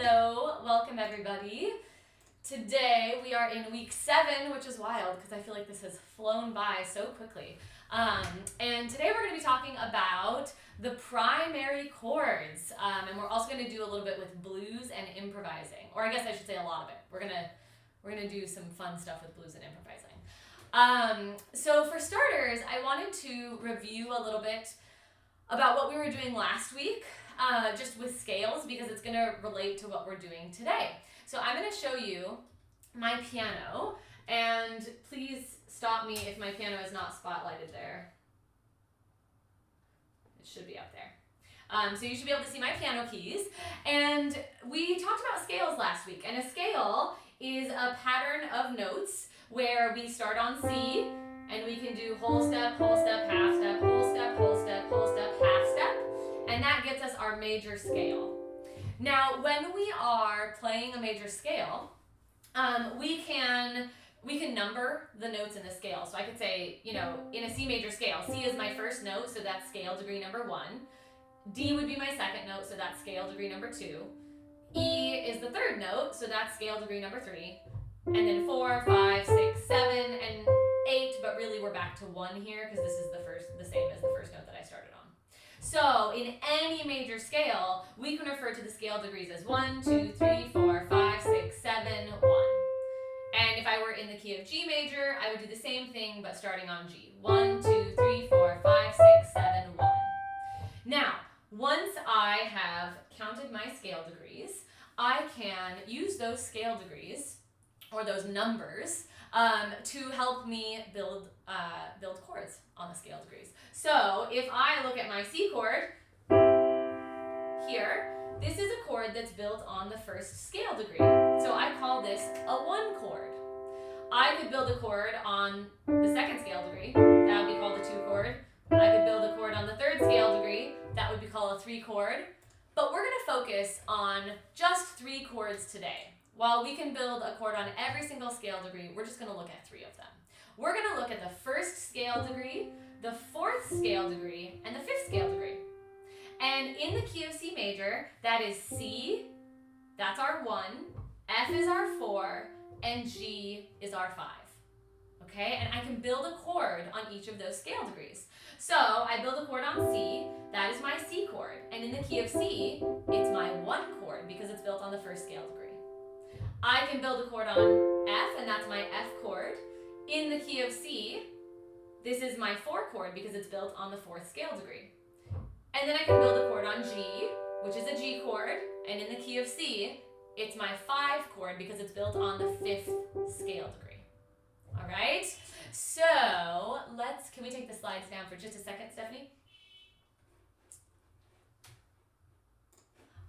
Hello, welcome everybody. Today we are in week 7, which is wild because I feel like this has flown by so quickly. And today we're going to be talking about the primary chords, and we're also going to do a little bit with blues and improvising, or I guess I should say a lot of it. We're gonna do some fun stuff with blues and improvising. So for starters, I wanted to review a little bit about what we were doing last week, just with scales, because it's going to relate to what we're doing today. So I'm going to show you my piano, and please stop me if my piano is not spotlighted there. It should be up there. So you should be able to see my piano keys. And we talked about scales last week, and a scale is a pattern of notes where we start on C, and we can do whole step, half step, whole step, half step, and that gets us our major scale. Now, when we are playing a major scale, we can number the notes in the scale. So I could say, in a C major scale, C is my first note, so that's scale degree number 1. D would be my second note, so that's scale degree number 2. E is the third note, so that's scale degree number 3. And then 4, 5, 6, 7, and 8, but really we're back to 1 here because this is the same as the first note that I started on. So in any major scale, we can refer to the scale degrees as 1, 2, 3, 4, 5, 6, 7, 1. And if I were in the key of G major, I would do the same thing but starting on G. 1, 2, 3, 4, 5, 6, 7, 1. Now, once I have counted my scale degrees, I can use those scale degrees, or those numbers, to help me build chords on the scale degrees. So if I look at my C chord here, this is a chord that's built on the first scale degree. So I call this a 1 chord. I could build a chord on the second scale degree. That would be called a 2 chord. I could build a chord on the third scale degree. That would be called a 3 chord. But we're going to focus on just 3 chords today. While we can build a chord on every single scale degree, we're just going to look at 3 of them. We're going to look at the first scale degree, the 4th scale degree, and the 5th scale degree. And in the key of C major, that is C, that's our 1, F is our 4, and G is our 5. Okay, and I can build a chord on each of those scale degrees. So I build a chord on C, that is my C chord. And in the key of C, it's my 1 chord because it's built on the first scale degree. I can build a chord on F, and that's my F chord. In the key of C, this is my 4 chord because it's built on the 4th scale degree. And then I can build a chord on G, which is a G chord, and in the key of C, it's my 5 chord because it's built on the 5th scale degree. All right? So can we take the slides down for just a second, Stephanie?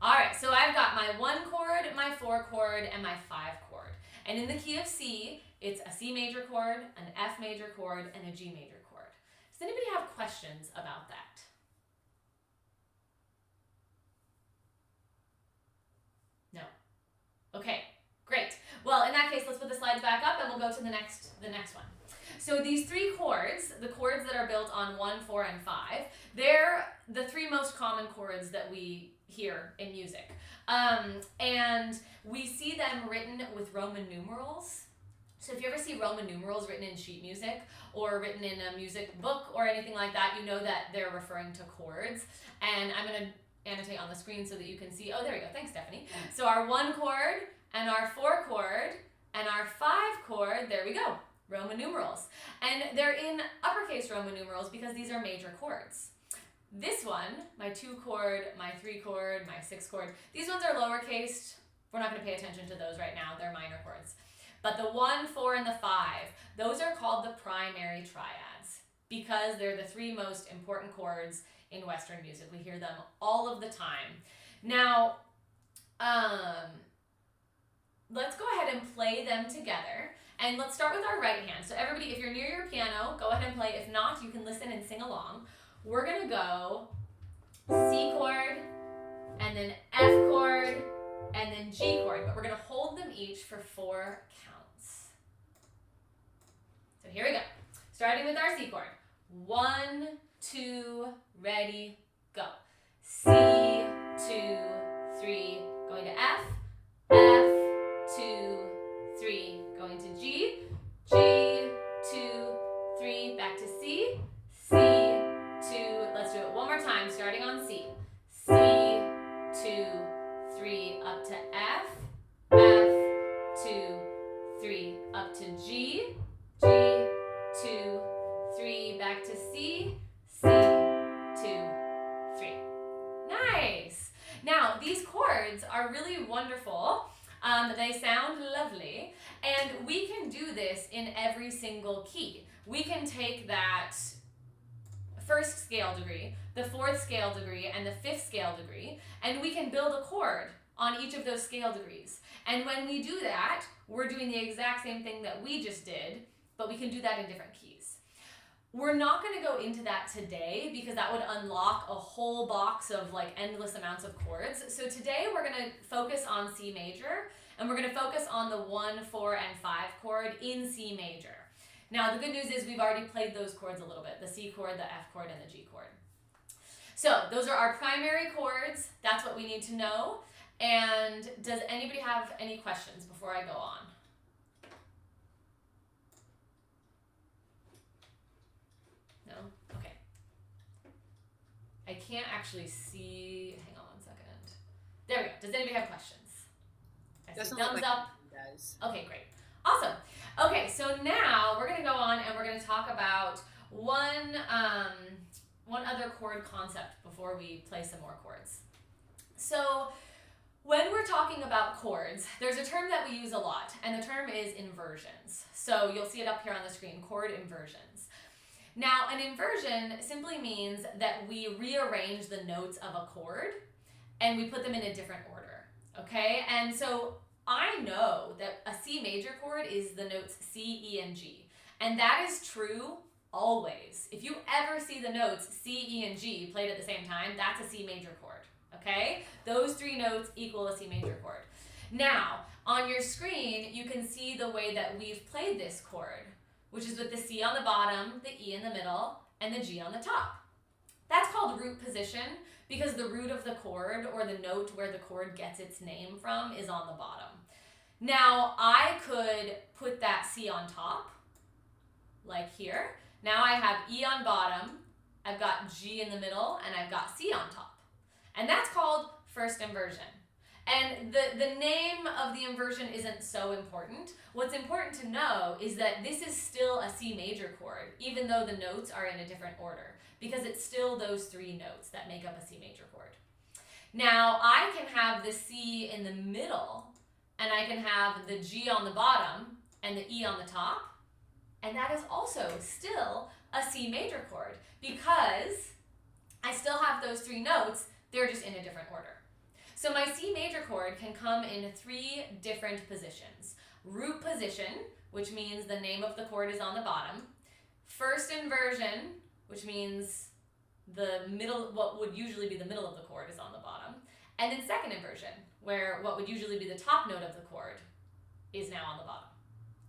All right, so I've got my 1 chord, my 4 chord, and my 5 chord. And in the key of C, it's a C major chord, an F major chord, and a G major chord. Does anybody have questions about that? No? Okay, great. Well, in that case, let's put the slides back up and we'll go to the next one. So these 3 chords, the chords that are built on 1, 4, and 5, they're the 3 most common chords that we hear in music. And we see them written with Roman numerals. So if you ever see Roman numerals written in sheet music or written in a music book or anything like that, you know that they're referring to chords. And I'm going to annotate on the screen so that you can see. Oh, there we go. Thanks, Stephanie. So our 1 chord and our 4 chord and our 5 chord, there we go. Roman numerals. And they're in uppercase Roman numerals because these are major chords. This one, my 2 chord, my 3 chord, my 6 chord, these ones are lowercase. We're not going to pay attention to those right now. They're minor chords. But the 1, 4, and the 5, those are called the primary triads because they're the 3 most important chords in Western music. We hear them all of the time. Now, let's go ahead and play them together. And let's start with our right hand. So everybody, if you're near your piano, go ahead and play. If not, you can listen and sing along. We're going to go C chord, and then F chord, and then G chord. But we're going to hold them each for 4 counts. So here we go. Starting with our C chord. 1, 2, ready, go. C, 2, 3, going to F, F, 2, 3, going to G, G, 2, 3, back to C, C, 2, let's do it one more time, starting on C, C, 2, 3, up to F, F, 2, 3, up to G, G, 2, 3, back to C, C, 2, 3. Nice! Now, these chords are really wonderful. They sound lovely, and we can do this in every single key. We can take that first scale degree, the fourth scale degree, and the fifth scale degree, and we can build a chord on each of those scale degrees. And when we do that, we're doing the exact same thing that we just did, but we can do that in different keys. We're not going to go into that today because that would unlock a whole box of like endless amounts of chords. So today we're going to focus on C major, and we're going to focus on the 1, 4, and 5 chord in C major. Now the good news is we've already played those chords a little bit, the C chord, the F chord, and the G chord. So those are our primary chords. That's what we need to know. And does anybody have any questions before I go on? No? Okay. I can't actually see. Hang on one second. There we go. Does anybody have questions? I see thumbs up. Does. Okay, great. Awesome. Okay, so now we're going to go on and we're going to talk about one other chord concept before we play some more chords. So when we're talking about chords, there's a term that we use a lot, and the term is inversions. So you'll see it up here on the screen, chord inversions. Now, an inversion simply means that we rearrange the notes of a chord and we put them in a different order, okay? And so I know that a C major chord is the notes C, E, and G, and that is true always. If you ever see the notes C, E, and G played at the same time, that's a C major chord, okay? Those three notes equal a C major chord. Now, on your screen, you can see the way that we've played this chord, which is with the C on the bottom, the E in the middle, and the G on the top. That's called root position because the root of the chord, or the note where the chord gets its name from, is on the bottom. Now, I could put that C on top, like here. Now I have E on bottom, I've got G in the middle, and I've got C on top. And that's called first inversion. And the name of the inversion isn't so important. What's important to know is that this is still a C major chord, even though the notes are in a different order, because it's still those three notes that make up a C major chord. Now, I can have the C in the middle, and I can have the G on the bottom, and the E on the top, and that is also still a C major chord, because I still have those three notes, they're just in a different order. So my C major chord can come in three different positions. Root position, which means the name of the chord is on the bottom. First inversion, which means the middle, what would usually be the middle of the chord is on the bottom. And then second inversion, where what would usually be the top note of the chord is now on the bottom.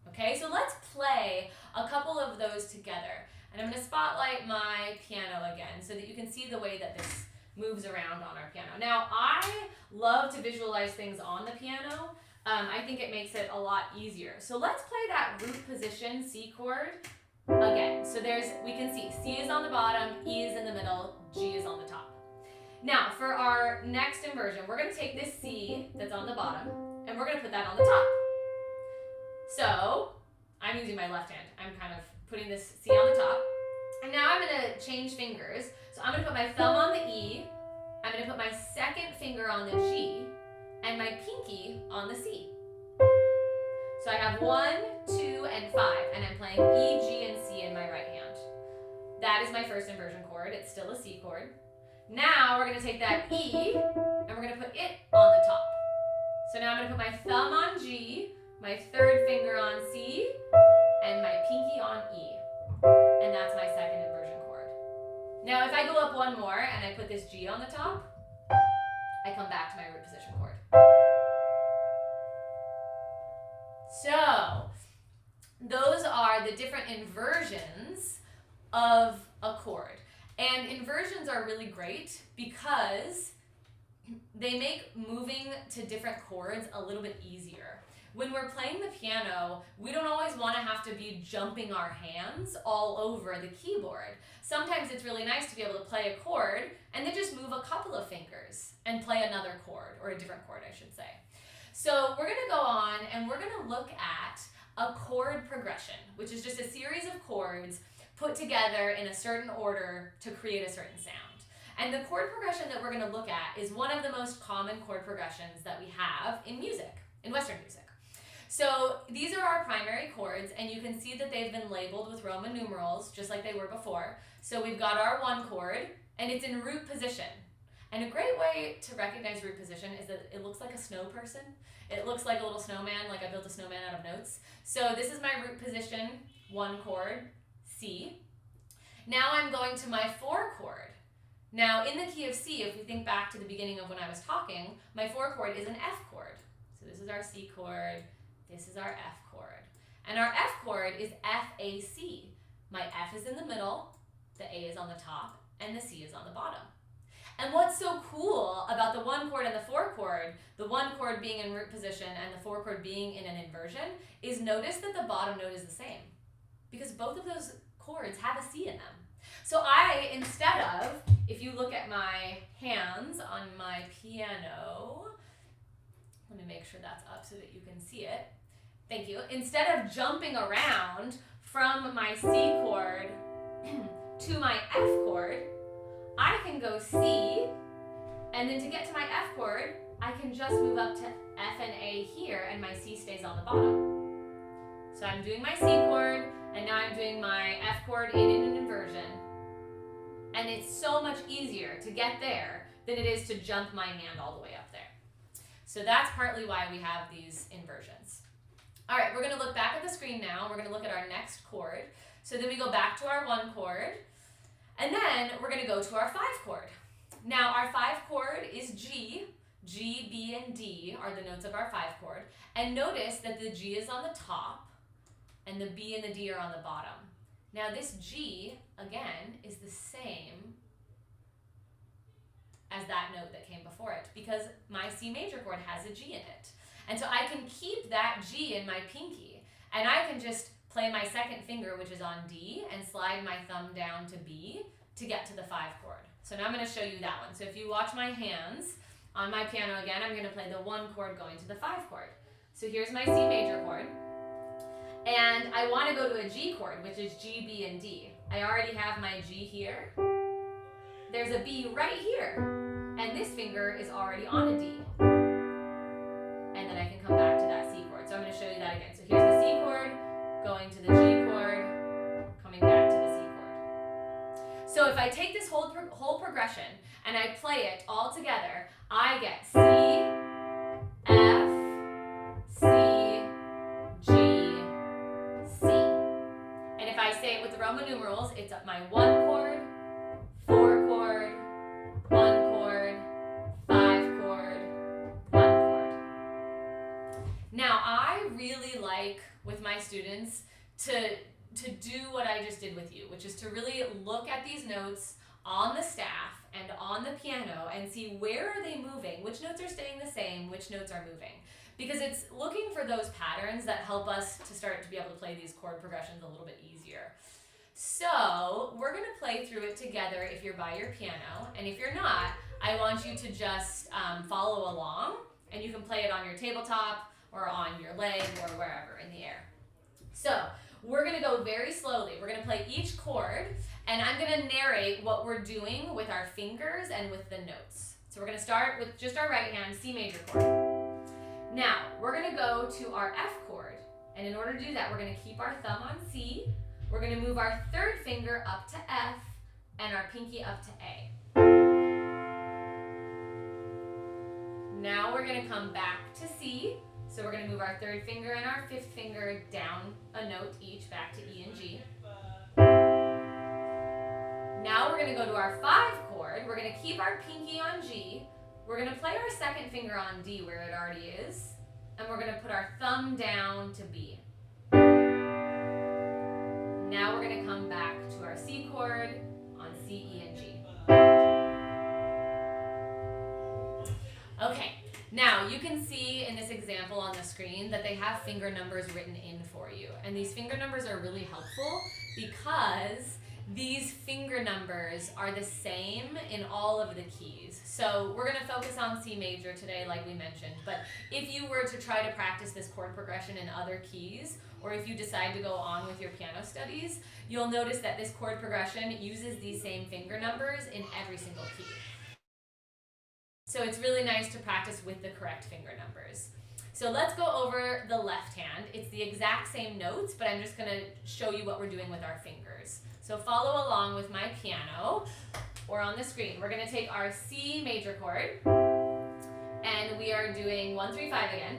Okay, so let's play a couple of those together. And I'm going to spotlight my piano again so that you can see the way that this moves around on our piano. Now, I love to visualize things on the piano. I think it makes it a lot easier. So let's play that root position C chord again. So we can see C is on the bottom, E is in the middle, G is on the top. Now, for our next inversion, we're going to take this C that's on the bottom, and we're going to put that on the top. So I'm using my left hand. I'm kind of putting this C on the top. And now I'm going to change fingers. So I'm going to put my thumb on the E, I'm going to put my second finger on the G, and my pinky on the C. So I have 1, 2, and 5, and I'm playing E, G, and C in my right hand. That is my first inversion chord. It's still a C chord. Now we're going to take that E, and we're going to put it on the top. So now I'm going to put my thumb on G, my third finger on C, and my pinky on E. And that's my second inversion chord. Now if I go up one more and I put this G on the top, I come back to my root position chord. So those are the different inversions of a chord. And inversions are really great because they make moving to different chords a little bit easier. When we're playing the piano, we don't always want to have to be jumping our hands all over the keyboard. Sometimes it's really nice to be able to play a chord and then just move a couple of fingers and play another chord, or a different chord, I should say. So we're going to go on and we're going to look at a chord progression, which is just a series of chords put together in a certain order to create a certain sound. And the chord progression that we're going to look at is one of the most common chord progressions that we have in music, in Western music. So these are our primary chords, and you can see that they've been labeled with Roman numerals, just like they were before. So we've got our 1 chord, and it's in root position. And a great way to recognize root position is that it looks like a snow person. It looks like a little snowman, like I built a snowman out of notes. So this is my root position, 1 chord, C. Now I'm going to my 4 chord. Now in the key of C, if we think back to the beginning of when I was talking, my 4 chord is an F chord. So this is our C chord, this is our F chord. And our F chord is F-A-C. My F is in the middle, the A is on the top, and the C is on the bottom. And what's so cool about the 1 chord and the 4 chord, the 1 chord being in root position and the 4 chord being in an inversion, is notice that the bottom note is the same. Because both of those chords have a C in them. So I, instead of, if you look at my hands on my piano, let me make sure that's up so that you can see it. Thank you. Instead of jumping around from my C chord to my F chord, I can go C, and then to get to my F chord, I can just move up to F and A here, and my C stays on the bottom. So I'm doing my C chord, and now I'm doing my F chord in an inversion. And it's so much easier to get there than it is to jump my hand all the way up there. So that's partly why we have these inversions. All right, we're going to look back at the screen now. We're going to look at our next chord. So then we go back to our 1 chord, and then we're going to go to our 5 chord. Now our 5 chord is G. G, B, and D are the notes of our 5 chord. And notice that the G is on the top, and the B and the D are on the bottom. Now this G, again, is the same as that note that came before it, because my C major chord has a G in it. And so I can keep that G in my pinky, and I can just play my 2nd finger, which is on D, and slide my thumb down to B to get to the 5 chord. So now I'm going to show you that one. So if you watch my hands on my piano again, I'm going to play the 1 chord going to the 5 chord. So here's my C major chord, and I want to go to a G chord, which is G, B, and D. I already have my G here. There's a B right here, and this finger is already on a D. And then I can come back to that C chord. So I'm going to show you that again. So here's the C chord, going to the G chord, coming back to the C chord. So if I take this whole progression and I play it all together, I get C, F, C, G, C. And if I say it with the Roman numerals, it's my 1 chord, 4 chord, 1 chord, 5 chord, 1 chord. Now I really like with my students to do what I just did with you, which is to really look at these notes on the staff and on the piano and see where are they moving, which notes are staying the same, which notes are moving. Because it's looking for those patterns that help us to start to be able to play these chord progressions a little bit easier. So we're going to play through it together if you're by your piano, and if you're not, I want you to just follow along, and you can play it on your tabletop or on your leg or wherever in the air. So we're going to go very slowly. We're going to play each chord, and I'm going to narrate what we're doing with our fingers and with the notes. So we're going to start with just our right hand, C major chord. Now, we're going to go to our F chord, and in order to do that, we're going to keep our thumb on C. We're going to move our 3rd finger up to F and our pinky up to A. Now we're going to come back to C. So we're going to move our 3rd finger and our 5th finger down a note each back to E and G. Now we're going to go to our 5 chord. We're going to keep our pinky on G. We're going to play our 2nd finger on D where it already is. And we're going to put our thumb down to B. Now we're going to come back to our C chord on C, E, and G. Okay, now you can see in this example on the screen that they have finger numbers written in for you. And these finger numbers are really helpful because these finger numbers are the same in all of the keys. So we're going to focus on C major today, like we mentioned. But if you were to try to practice this chord progression in other keys, or if you decide to go on with your piano studies, you'll notice that this chord progression uses these same finger numbers in every single key. So it's really nice to practice with the correct finger numbers. So let's go over the left hand. It's the exact same notes, but I'm just going to show you what we're doing with our fingers. So follow along with my piano or on the screen. We're going to take our C major chord and we are doing 1, 3, 5 again.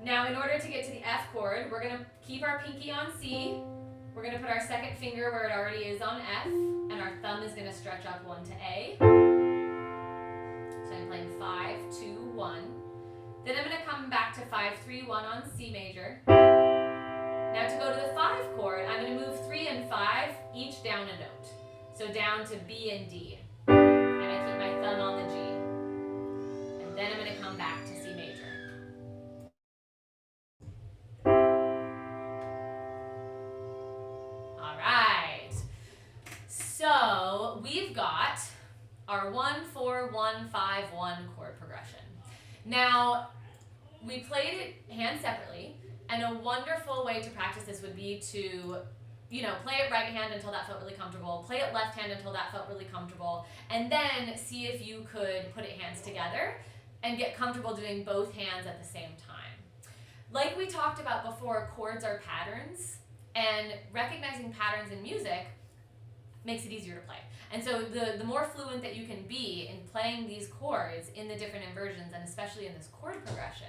Now in order to get to the F chord, we're going to keep our pinky on C. We're going to put our second finger where it already is on F, and our thumb is going to stretch up 1 to A. So I'm playing 5, 2, 1. Then I'm going to come back to 5, 3, 1 on C major. Now to go to the 5 chord, I'm going to move 3 and 5 each down a note. So down to B and D. And I keep my thumb on the G. And then I'm going to come back to C major. All right. So we've got our 1, 4, 1, 5, 1 chord progression. Now, we played it hand separately, and a wonderful way to practice this would be to, play it right hand until that felt really comfortable, play it left hand until that felt really comfortable, and then see if you could put it hands together and get comfortable doing both hands at the same time. Like we talked about before, chords are patterns, and recognizing patterns in music makes it easier to play. And so the more fluent that you can be in playing these chords in the different inversions, and especially in this chord progression,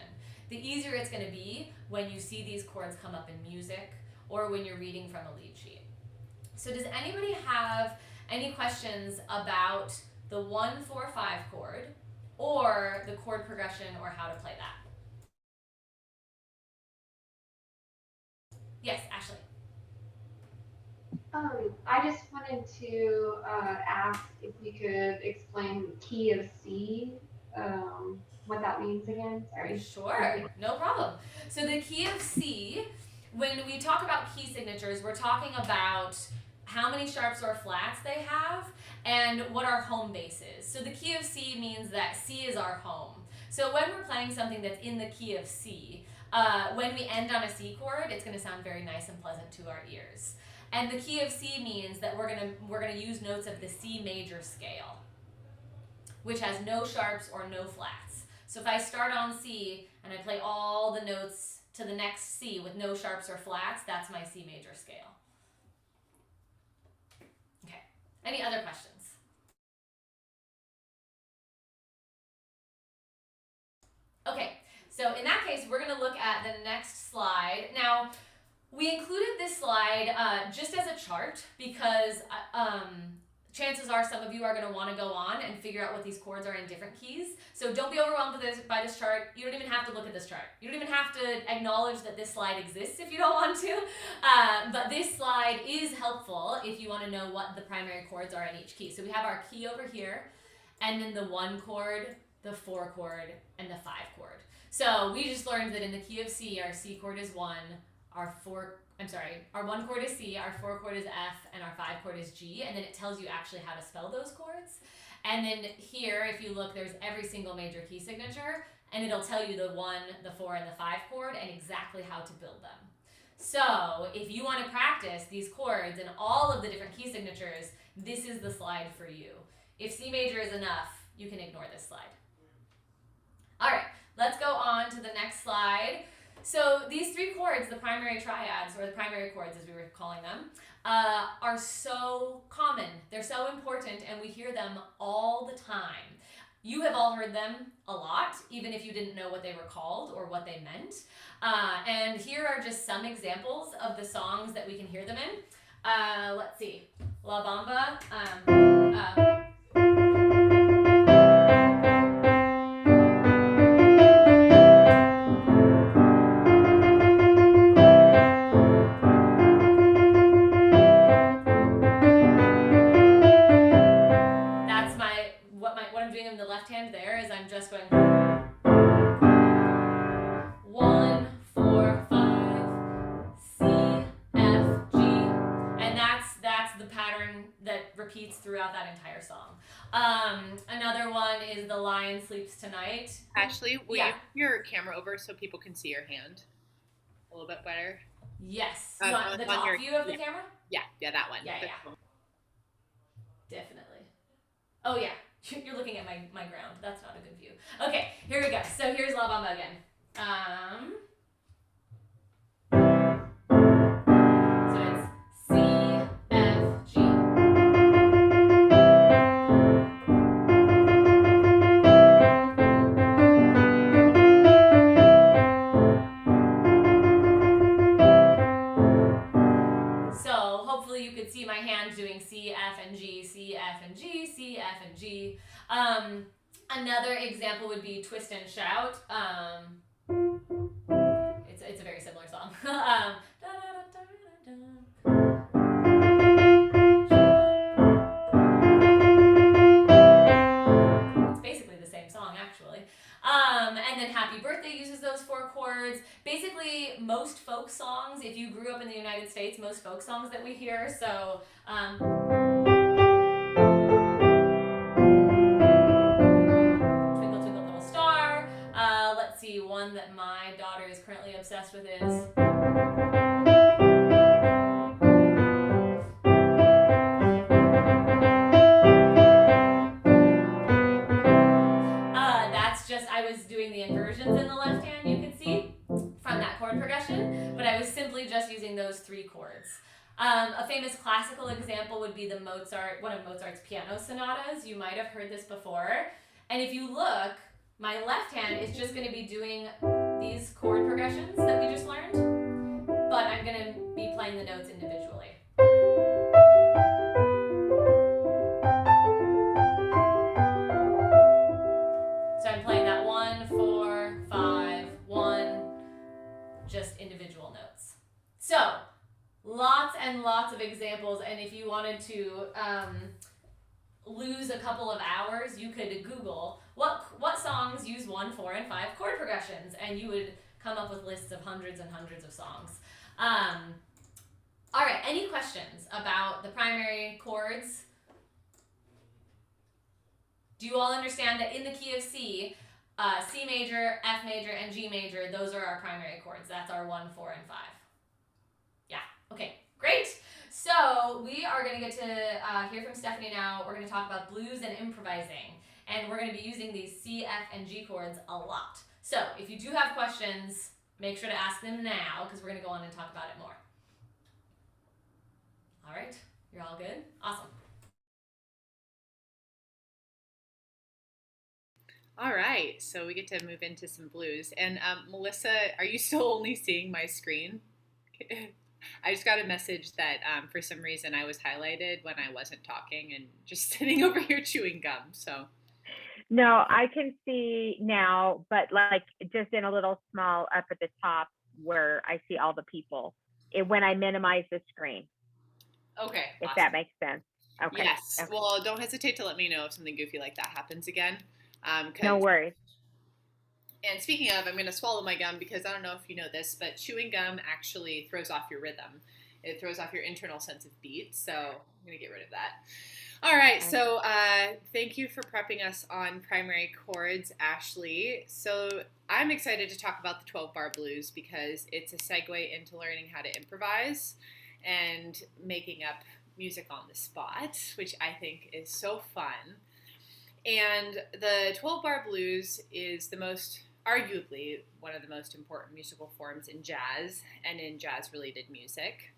the easier it's going to be when you see these chords come up in music or when you're reading from a lead sheet. So does anybody have any questions about the 1, 4, 5 chord or the chord progression or how to play that? Yes, Ashley. I just wanted to ask if we could explain key of C, what that means again. Sorry. Sure, no problem. So the key of C, when we talk about key signatures, we're talking about how many sharps or flats they have and what our home base is. So the key of C means that C is our home. So when we're playing something that's in the key of C, when we end on a C chord, it's going to sound very nice and pleasant to our ears. And the key of C means that we're gonna use notes of the C major scale, which has no sharps or no flats. So if I start on C and I play all the notes to the next C with no sharps or flats, that's my C major scale. Okay, any other questions? Okay, so in that case, we're gonna look at the next slide. Now, we included this slide just as a chart because chances are some of you are going to want to go on and figure out what these chords are in different keys. So don't be overwhelmed by this chart. You don't even have to look at this chart. You don't even have to acknowledge that this slide exists if you don't want to. But this slide is helpful if you want to know what the primary chords are in each key. So we have our key over here, and then the 1 chord, the 4 chord, and the 5 chord. So we just learned that in the key of C, our C chord is 1, our 1 chord is C, our 4 chord is F, and our 5 chord is G, and then it tells you actually how to spell those chords. And then here, if you look, there's every single major key signature, and it'll tell you the 1, the 4, and the 5 chord, and exactly how to build them. So if you want to practice these chords and all of the different key signatures, this is the slide for you. If C major is enough, you can ignore this slide. All right, let's go on to the next slide. So these 3 chords, the primary triads, or the primary chords as we were calling them, are so common. They're so important, and we hear them all the time. You have all heard them a lot, even if you didn't know what they were called or what they meant. And here are just some examples of the songs that we can hear them in. Let's see. La Bamba. What I'm doing in the left hand there is I'm just going. repeats throughout that entire song. Another one is The Lion Sleeps Tonight. Ashley, will Yeah. you move your camera over so people can see your hand a little bit better? Yes. You want the On top your, view of the yeah, camera? yeah, that one. Yeah, That's yeah. cool. Definitely. Oh, yeah. You're looking at my ground. That's not a good view. Okay, here we go. So here's La Bamba again. So it's C, F, G. So hopefully you could see my hand doing C, F, and G, C, F, and G, C, F, and G. Another example would be Twist and Shout. It's a very similar song. It's basically the same song, actually. And then Happy Birthday uses those 4 chords. Basically, most folk songs, if you grew up in the United States, most folk songs that we hear, so Twinkle Twinkle Little Star. Let's see, one that my daughter is currently obsessed with is that's just, I was doing the inversions in the left hand, you can see, from that chord progression, but I was simply just using those 3 chords. A famous classical example would be one of Mozart's piano sonatas. You might have heard this before. And if you look, my left hand is just going to be doing these chord progressions that we just learned, but I'm going to be playing the notes individually. So I'm playing that 1, 4, 5, 1, just individual notes. So lots and lots of examples, and if you wanted to lose a couple of hours, you could Google what songs use 1, 4, and 5 chord progressions, and you would come up with lists of hundreds and hundreds of songs. All right, any questions about the primary chords? Do you all understand that in the key of C, C major, F major, and G major, those are our primary chords. That's our 1, 4, and 5. Yeah, okay, great. So we are going to get to hear from Stephanie now. We're going to talk about blues and improvising. And we're going to be using these C, F, and G chords a lot. So if you do have questions, make sure to ask them now because we're going to go on and talk about it more. All right, you're all good? Awesome. All right, so we get to move into some blues. And Melissa, are you still only seeing my screen? I just got a message that for some reason I was highlighted when I wasn't talking and just sitting over here chewing gum. So no, I can see now, but like just in a little small up at the top where I see all the people. When I minimize the screen. Okay, if awesome. that makes sense. Okay. Yes. Okay. Well, don't hesitate to let me know if something goofy like that happens again. No worries. And speaking of, I'm going to swallow my gum because I don't know if you know this, but chewing gum actually throws off your rhythm. It throws off your internal sense of beat. So I'm going to get rid of that. All right. So thank you for prepping us on primary chords, Ashley. So I'm excited to talk about the 12-bar blues because it's a segue into learning how to improvise and making up music on the spot, which I think is so fun. And the 12-bar blues is arguably one of the most important musical forms in jazz and in jazz-related music.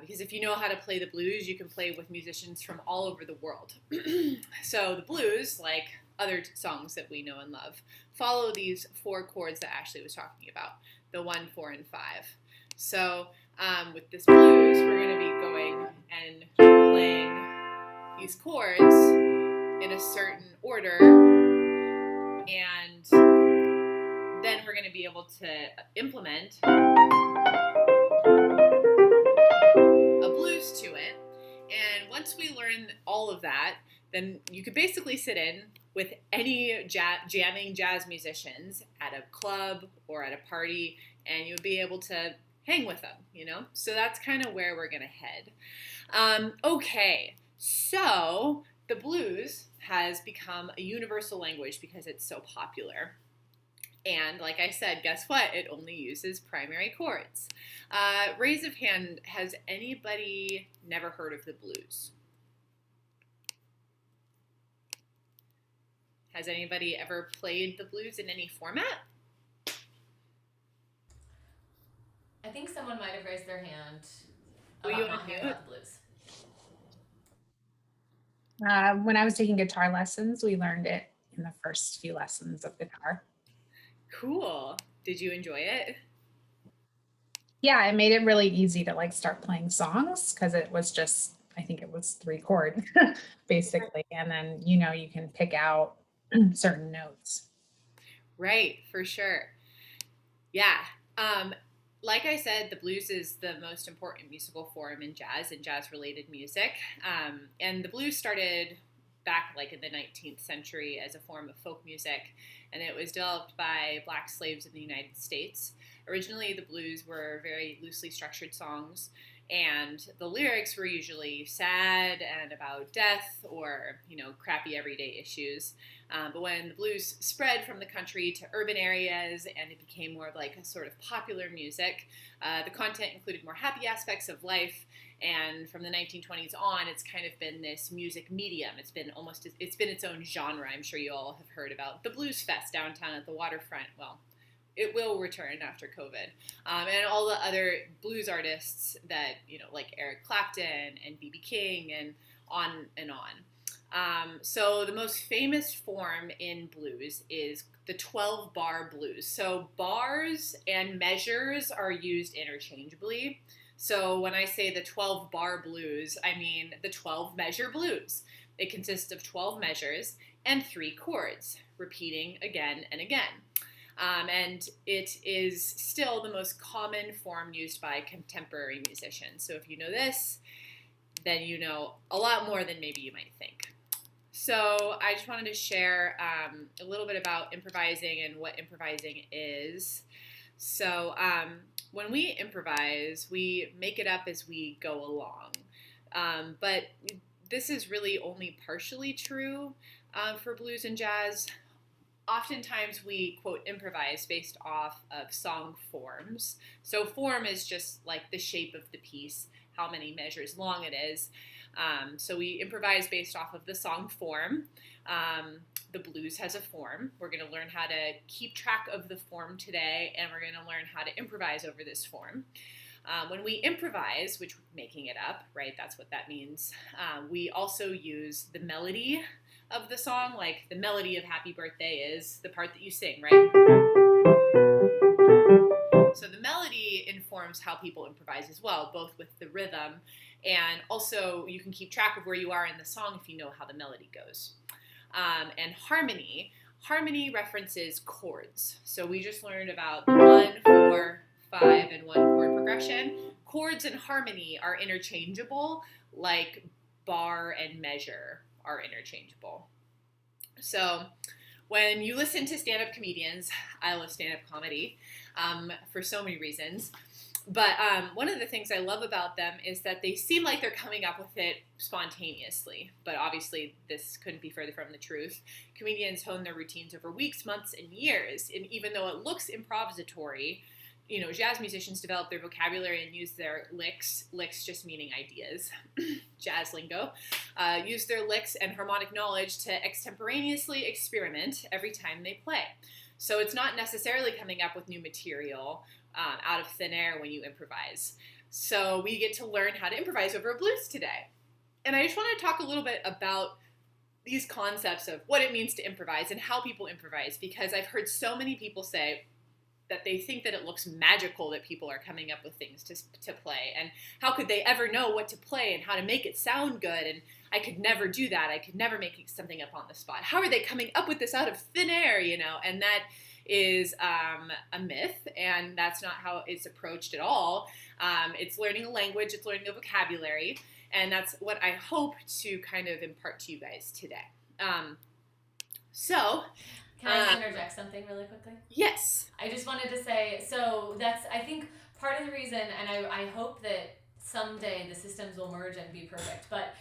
Because if you know how to play the blues, you can play with musicians from all over the world. So the blues, like other songs that we know and love, follow these 4 chords that Ashley was talking about, the 1, 4, and 5. So with this blues, we're going to be going and playing these chords in a certain order, and then we're going to be able to implement a blues to it. And once we learn all of that, then you could basically sit in with any jamming jazz musicians at a club or at a party, and you would be able to hang with them, you know? So that's kind of where we're going to head. Okay, So the blues has become a universal language because it's so popular. And like I said, guess what? It only uses primary chords. Raise of hand, has anybody never heard of the blues? Has anybody ever played the blues in any format? I think someone might have raised their hand Were about you not on hearing mute? about the blues. When I was taking guitar lessons, we learned it in the first few lessons of guitar. Cool. Did you enjoy it? Yeah, it made it really easy to like start playing songs because it was just, I think it was 3 chord basically. And then, you know, you can pick out certain notes. Right, for sure. Yeah. Like I said, the blues is the most important musical form in jazz and jazz-related music. And the blues started back like in the 19th century as a form of folk music, and it was developed by black slaves in the United States. Originally, the blues were very loosely structured songs, and the lyrics were usually sad and about death or, you know, crappy everyday issues. But when the blues spread from the country to urban areas and it became more of like a sort of popular music, the content included more happy aspects of life. And from the 1920s on, it's kind of been this music medium. It's been its own genre. I'm sure you all have heard about the Blues Fest downtown at the waterfront. Well, it will return after COVID. And all the other blues artists that, you know, like Eric Clapton and B.B. King and on and on. So the most famous form in blues is the 12-bar blues. So bars and measures are used interchangeably. So when I say the 12-bar blues, I mean the 12-measure blues. It consists of 12 measures and 3 chords, repeating again and again. And it is still the most common form used by contemporary musicians. So if you know this, then you know a lot more than maybe you might think. So I just wanted to share a little bit about improvising and what improvising is. So when we improvise, we make it up as we go along. But this is really only partially true for blues and jazz. Oftentimes we, quote, improvise based off of song forms. So form is just like the shape of the piece, how many measures long it is. So we improvise based off of the song form. The blues has a form. We're going to learn how to keep track of the form today, and we're going to learn how to improvise over this form. When we improvise, which we're making it up, right, that's what that means, we also use the melody of the song, like the melody of Happy Birthday is the part that you sing, right? So the melody informs how people improvise as well, both with the rhythm, and also you can keep track of where you are in the song if you know how the melody goes. And harmony references chords. So we just learned about the 1, 4, 5, and 1 chord progression. Chords and harmony are interchangeable, like bar and measure are interchangeable. So when you listen to stand-up comedians, I love stand-up comedy for so many reasons. But one of the things I love about them is that they seem like they're coming up with it spontaneously. But obviously, this couldn't be further from the truth. Comedians hone their routines over weeks, months, and years. And even though it looks improvisatory, you know, jazz musicians develop their vocabulary and use their licks just meaning ideas, jazz lingo, use their licks and harmonic knowledge to extemporaneously experiment every time they play. So it's not necessarily coming up with new material out of thin air when you improvise. So we get to learn how to improvise over a blues today. And I just want to talk a little bit about these concepts of what it means to improvise and how people improvise, because I've heard so many people say that they think that it looks magical that people are coming up with things to play, and how could they ever know what to play and how to make it sound good, and I could never do that, I could never make something up on the spot. How are they coming up with this out of thin air, you know? And that is a myth, and that's not how it's approached at all. It's learning a language, it's learning a vocabulary, and that's what I hope to kind of impart to you guys today. Can I interject something really quickly? Yes. I just wanted to say, so that's, I think, part of the reason, and I hope that someday the systems will merge and be perfect, but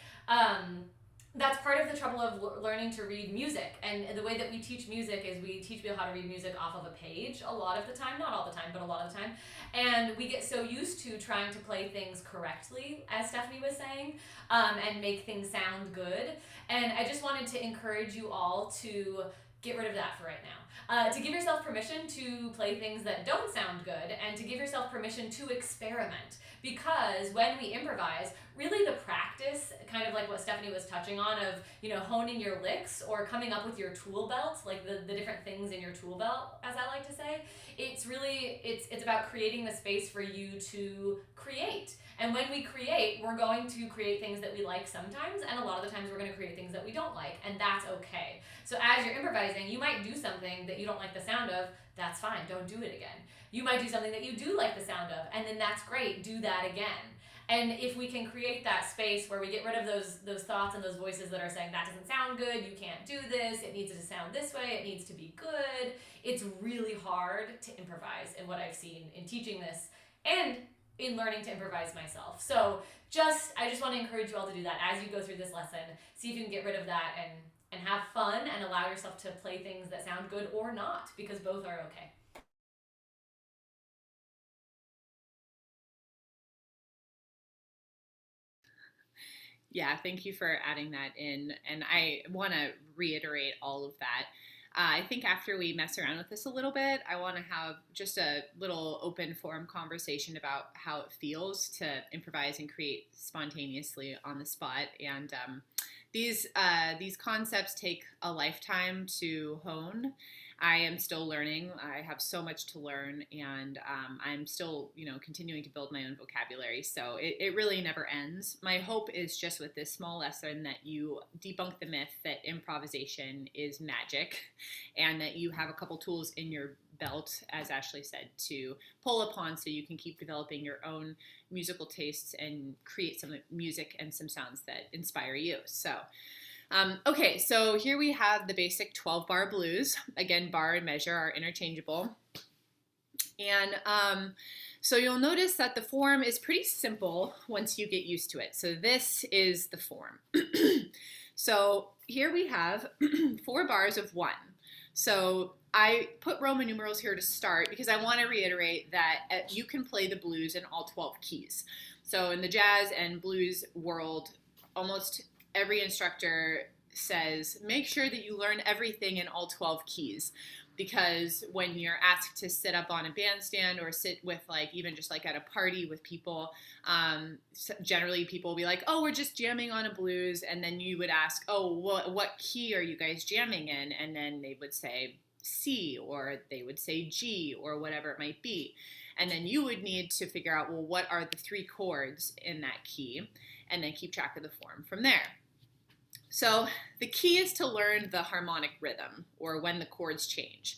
That's part of the trouble of learning to read music. And the way that we teach music is we teach people how to read music off of a page a lot of the time, not all the time, but a lot of the time. And we get so used to trying to play things correctly, as Stephanie was saying, and make things sound good. And I just wanted to encourage you all to get rid of that for right now. To give yourself permission to play things that don't sound good, and to give yourself permission to experiment. Because when we improvise, really the practice, kind of like what Stephanie was touching on, of honing your licks or coming up with your tool belt, like the different things in your tool belt, as I like to say, it's about creating the space for you to create. And when we create, we're going to create things that we like sometimes, and a lot of the times we're going to create things that we don't like, and that's okay. So as you're improvising, you might do something that you don't like the sound of. That's fine, don't do it again. You might do something that you do like the sound of, and then that's great, do that again. And if we can create that space where we get rid of those thoughts and those voices that are saying, that doesn't sound good, you can't do this, it needs to sound this way, it needs to be good, it's really hard to improvise in what I've seen in teaching this and in learning to improvise myself. So I just want to encourage you all to do that as you go through this lesson. See if you can get rid of that and have fun and allow yourself to play things that sound good or not, because both are okay. Yeah, thank you for adding that in. And I want to reiterate all of that. I think after we mess around with this a little bit, I want to have just a little open forum conversation about how it feels to improvise and create spontaneously on the spot. And these concepts take a lifetime to hone. I am still learning. I have so much to learn, and I'm still, continuing to build my own vocabulary. So it really never ends. My hope is just with this small lesson that you debunk the myth that improvisation is magic, and that you have a couple tools in your belt, as Ashley said, to pull upon so you can keep developing your own musical tastes and create some music and some sounds that inspire you. So. Okay, so here we have the basic 12-bar blues. Again, bar and measure are interchangeable. And so you'll notice that the form is pretty simple once you get used to it. So this is the form. So here we have 4 bars of 1. So I put Roman numerals here to start because I want to reiterate that you can play the blues in all 12 keys. So in the jazz and blues world, almost every instructor says, make sure that you learn everything in all 12 keys, because when you're asked to sit up on a bandstand or sit with even just at a party with people, generally people will be like, oh, we're just jamming on a blues. And then you would ask, oh, what key are you guys jamming in? And then they would say C, or they would say G, or whatever it might be. And then you would need to figure out, well, what are the 3 chords in that key? And then keep track of the form from there. So the key is to learn the harmonic rhythm, or when the chords change.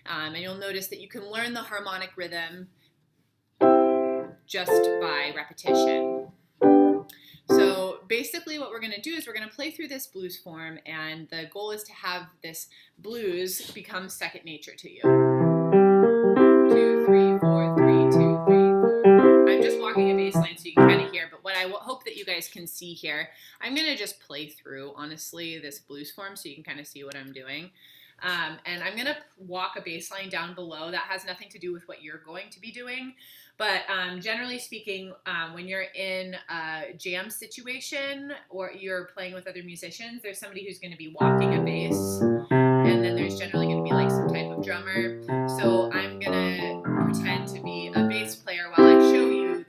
And you'll notice that you can learn the harmonic rhythm just by repetition. So basically what we're going to do is we're going to play through this blues form, and the goal is to have this blues become second nature to you. 2, 3, 4, 3, 2, 3, 4. I'm just walking a bass line so you can kind of hear, but what I hope that you guys can see here, I'm going to just play through, honestly, this blues form so you can kind of see what I'm doing. And I'm going to walk a bass line down below. That has nothing to do with what you're going to be doing. But generally speaking, when you're in a jam situation or you're playing with other musicians, there's somebody who's going to be walking a bass, and then there's generally going to be some type of drummer. So I'm going to pretend to be a bass player while I show you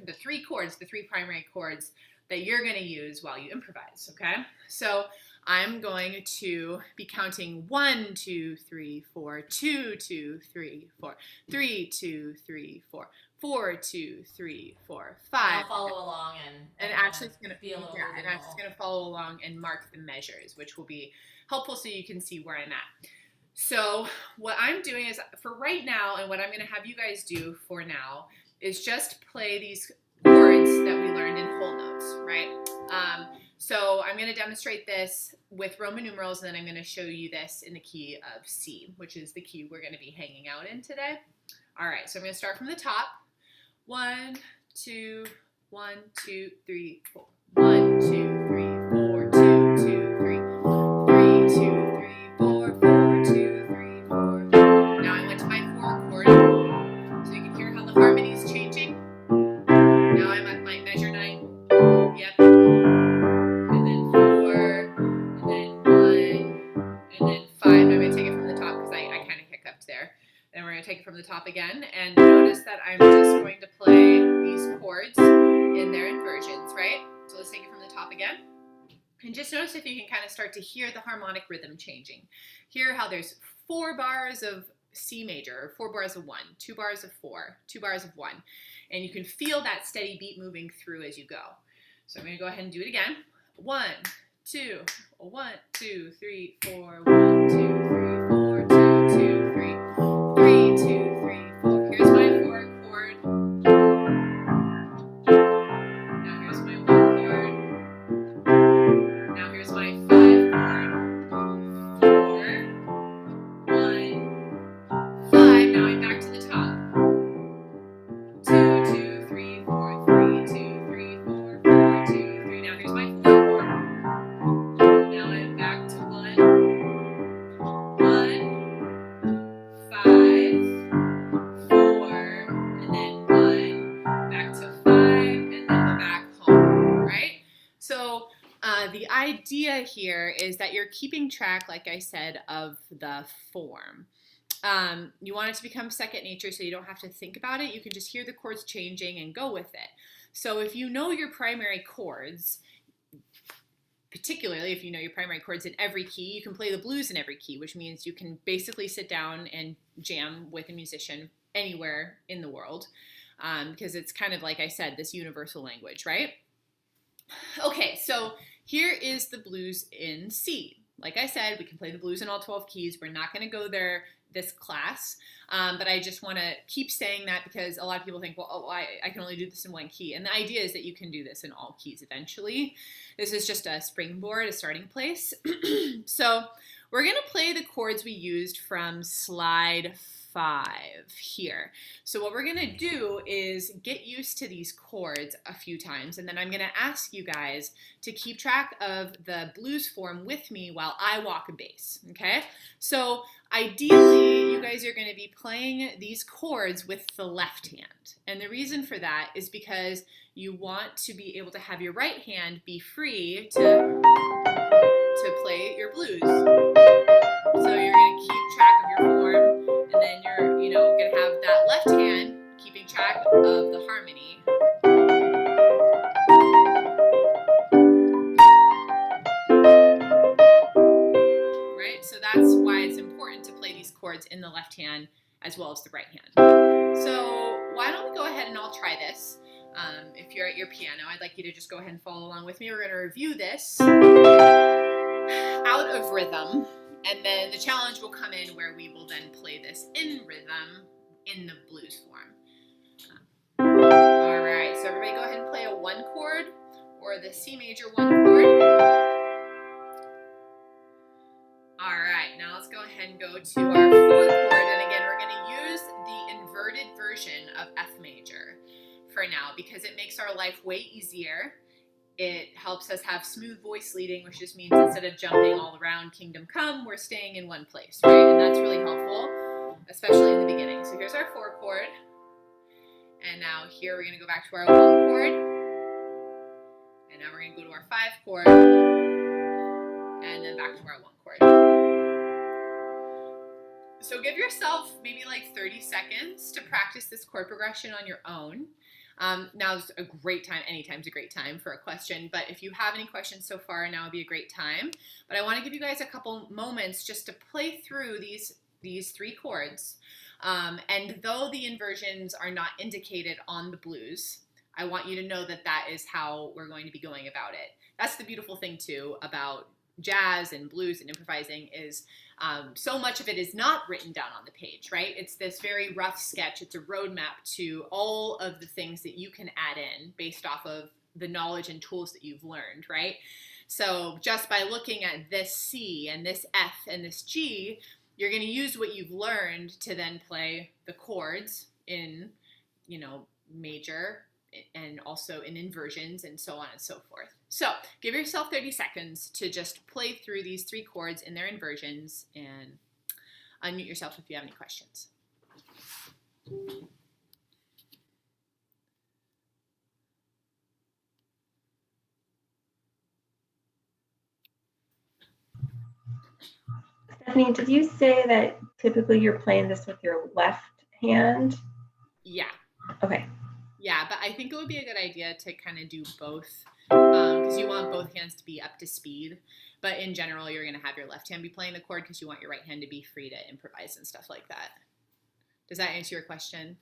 the 3 chords, the 3 primary chords that you're going to use while you improvise, okay? So I'm going to be counting 1, 2, 3, 4, 2, 2, 3, 4, 3, 2, 3, 4, 4, 2, 3, 4, 5. I'll follow along and Ashley's going to be a little and Ashley's going to follow along and mark the measures, which will be helpful so you can see where I'm at. So what I'm doing is, for right now, and what I'm going to have you guys do for now, is just play these chords that we learned in whole notes, right? So I'm going to demonstrate this with Roman numerals, and then I'm going to show you this in the key of C, which is the key we're going to be hanging out in today. All right, so I'm going to start from the top. 1, 2, 1, 2, 3, 4. 1, 2, 3, 4. top again, and notice that I'm just going to play these chords in their inversions, right? So let's take it from the top again. And just notice if you can kind of start to hear the harmonic rhythm changing. Hear how there's 4 bars of C major, or 4 bars of 1, 2 bars of 4, 2 bars of 1. And you can feel that steady beat moving through as you go. So I'm going to go ahead and do it again. 1, 2, 1, 2, 3, 4, 1, 2, 3, 4, 2, 2, 3, 3, 2, 3, 4. Here's my 4 chord. Now here's my 1 chord. Now here's my 5 chord. 4, 1, 5. Now I'm back to the top. 2, 2, 3, 4, 3, 2, 3, 4, 4, 2, 3. Now here's my 4 chord. Now I'm back to 1, 1, 5, 4, and then 1, back to 5, and then we're back home, right? So the idea here is that you're keeping track, like I said, of the form. You want it to become second nature so you don't have to think about it. You can just hear the chords changing and go with it. So if you know your primary chords, particularly if you know your primary chords in every key, you can play the blues in every key, which means you can basically sit down and jam with a musician anywhere in the world, because it's kind of, like I said, this universal language, right? Okay, so here is the blues in C. Like I said, we can play the blues in all 12 keys. We're not going to go there this class, but I just want to keep saying that because a lot of people think, well, oh, I can only do this in 1 key. And the idea is that you can do this in all keys eventually. This is just a springboard, a starting place. So we're going to play the chords we used from slide 5 here. So what we're going to do is get used to these chords a few times, and then I'm going to ask you guys to keep track of the blues form with me while I walk a bass, okay? So ideally, you guys are going to be playing these chords with the left hand, and the reason for that is because you want to be able to have your right hand be free to play your blues. So you're going to keep track of your form, and then you're, going to have that left hand keeping track of the harmony. Right? So that's why it's important to play these chords in the left hand as well as the right hand. So why don't we go ahead and I'll try this. If you're at your piano, I'd like you to just go ahead and follow along with me. We're going to review this out of rhythm. And then the challenge will come in where we will then play this in rhythm in the blues form. All right, so everybody go ahead and play a 1 chord or the C major 1 chord. All right, now let's go ahead and go to our 4th chord. And again, we're going to use the inverted version of F major for now because it makes our life way easier. It helps us have smooth voice leading, which just means instead of jumping all around Kingdom Come, we're staying in one place, right? And that's really helpful, especially in the beginning. So here's our 4 chord. And now here we're going to go back to our 1 chord. And now we're going to go to our 5 chord. And then back to our 1 chord. So give yourself maybe like 30 seconds to practice this chord progression on your own. Now's a great time, anytime's a great time for a question, but if you have any questions so far, now would be a great time. But I want to give you guys a couple moments just to play through these 3 chords. And though the inversions are not indicated on the blues, I want you to know that that is how we're going to be going about it. That's the beautiful thing too about jazz and blues and improvising is so much of it is not written down on the page, right? It's this very rough sketch. It's a roadmap to all of the things that you can add in based off of the knowledge and tools that you've learned, right? So just by looking at this C and this F and this G, you're going to use what you've learned to then play the chords in, major and also in inversions and so on and so forth. So give yourself 30 seconds to just play through these 3 chords in their inversions and unmute yourself if you have any questions. Stephanie, did you say that typically you're playing this with your left hand? Yeah. Okay. Yeah, but I think it would be a good idea to kind of do both because you want both hands to be up to speed. But in general, you're going to have your left hand be playing the chord because you want your right hand to be free to improvise and stuff like that. Does that answer your question?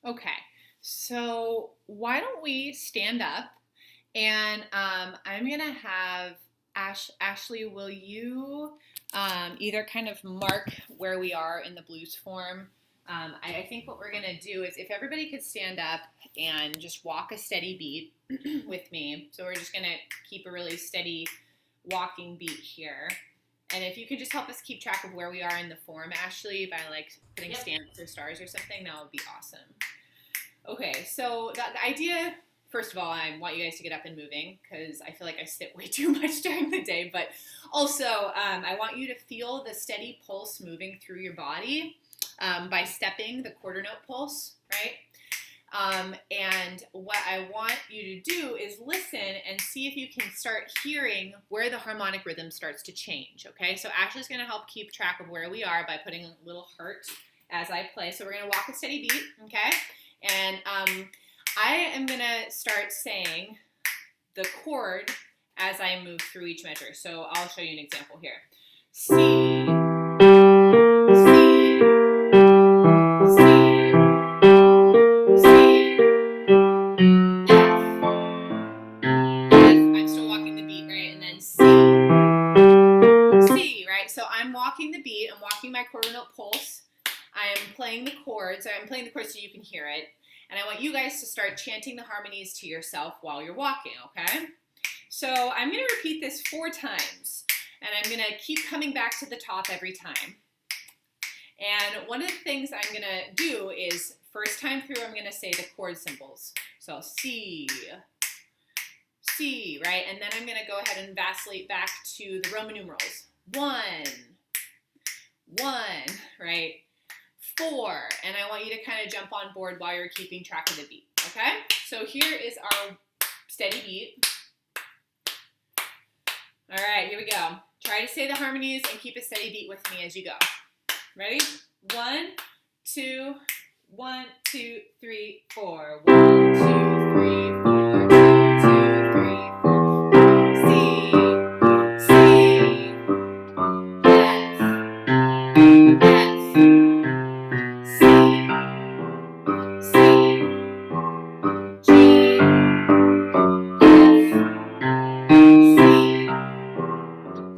Okay, so why don't we stand up and I'm gonna have Ashley, will you either kind of mark where we are in the blues form? I think what we're gonna do is if everybody could stand up and just walk a steady beat with me. So we're just gonna keep a really steady walking beat here. And if you could just help us keep track of where we are in the form, Ashley, by like putting stamps or stars or something, that would be awesome. Okay, so the idea, first of all, I want you guys to get up and moving because I feel like I sit way too much during the day, but also I want you to feel the steady pulse moving through your body by stepping the quarter note pulse, right? And what I want you to do is listen and see if you can start hearing where the harmonic rhythm starts to change, okay? So Ashley's going to help keep track of where we are by putting a little heart as I play. So we're going to walk a steady beat, okay? And I am going to start saying the chord as I move through each measure. So I'll show you an example here. C, C, C, C, F, F. I'm still walking the beat, right? And then C, C, right? So I'm walking the beat. I'm walking my quarter note pulse. I'm playing the chords. I'm playing the chords so you can hear it. And I want you guys to start chanting the harmonies to yourself while you're walking, okay? So I'm going to repeat this 4 times. And I'm going to keep coming back to the top every time. And one of the things I'm going to do is, first time through, I'm going to say the chord symbols. So C, C, right? And then I'm going to go ahead and vacillate back to the Roman numerals. 1, 1, right? 4, and I want you to kind of jump on board while you're keeping track of the beat, okay? So here is our steady beat. All right, here we go. Try to say the harmonies and keep a steady beat with me as you go. Ready? 1, 2, 1, 2, 3, 4. 1, 2, 3, 4. 2, 3, 4. C, C, F, F. C, C, G, F,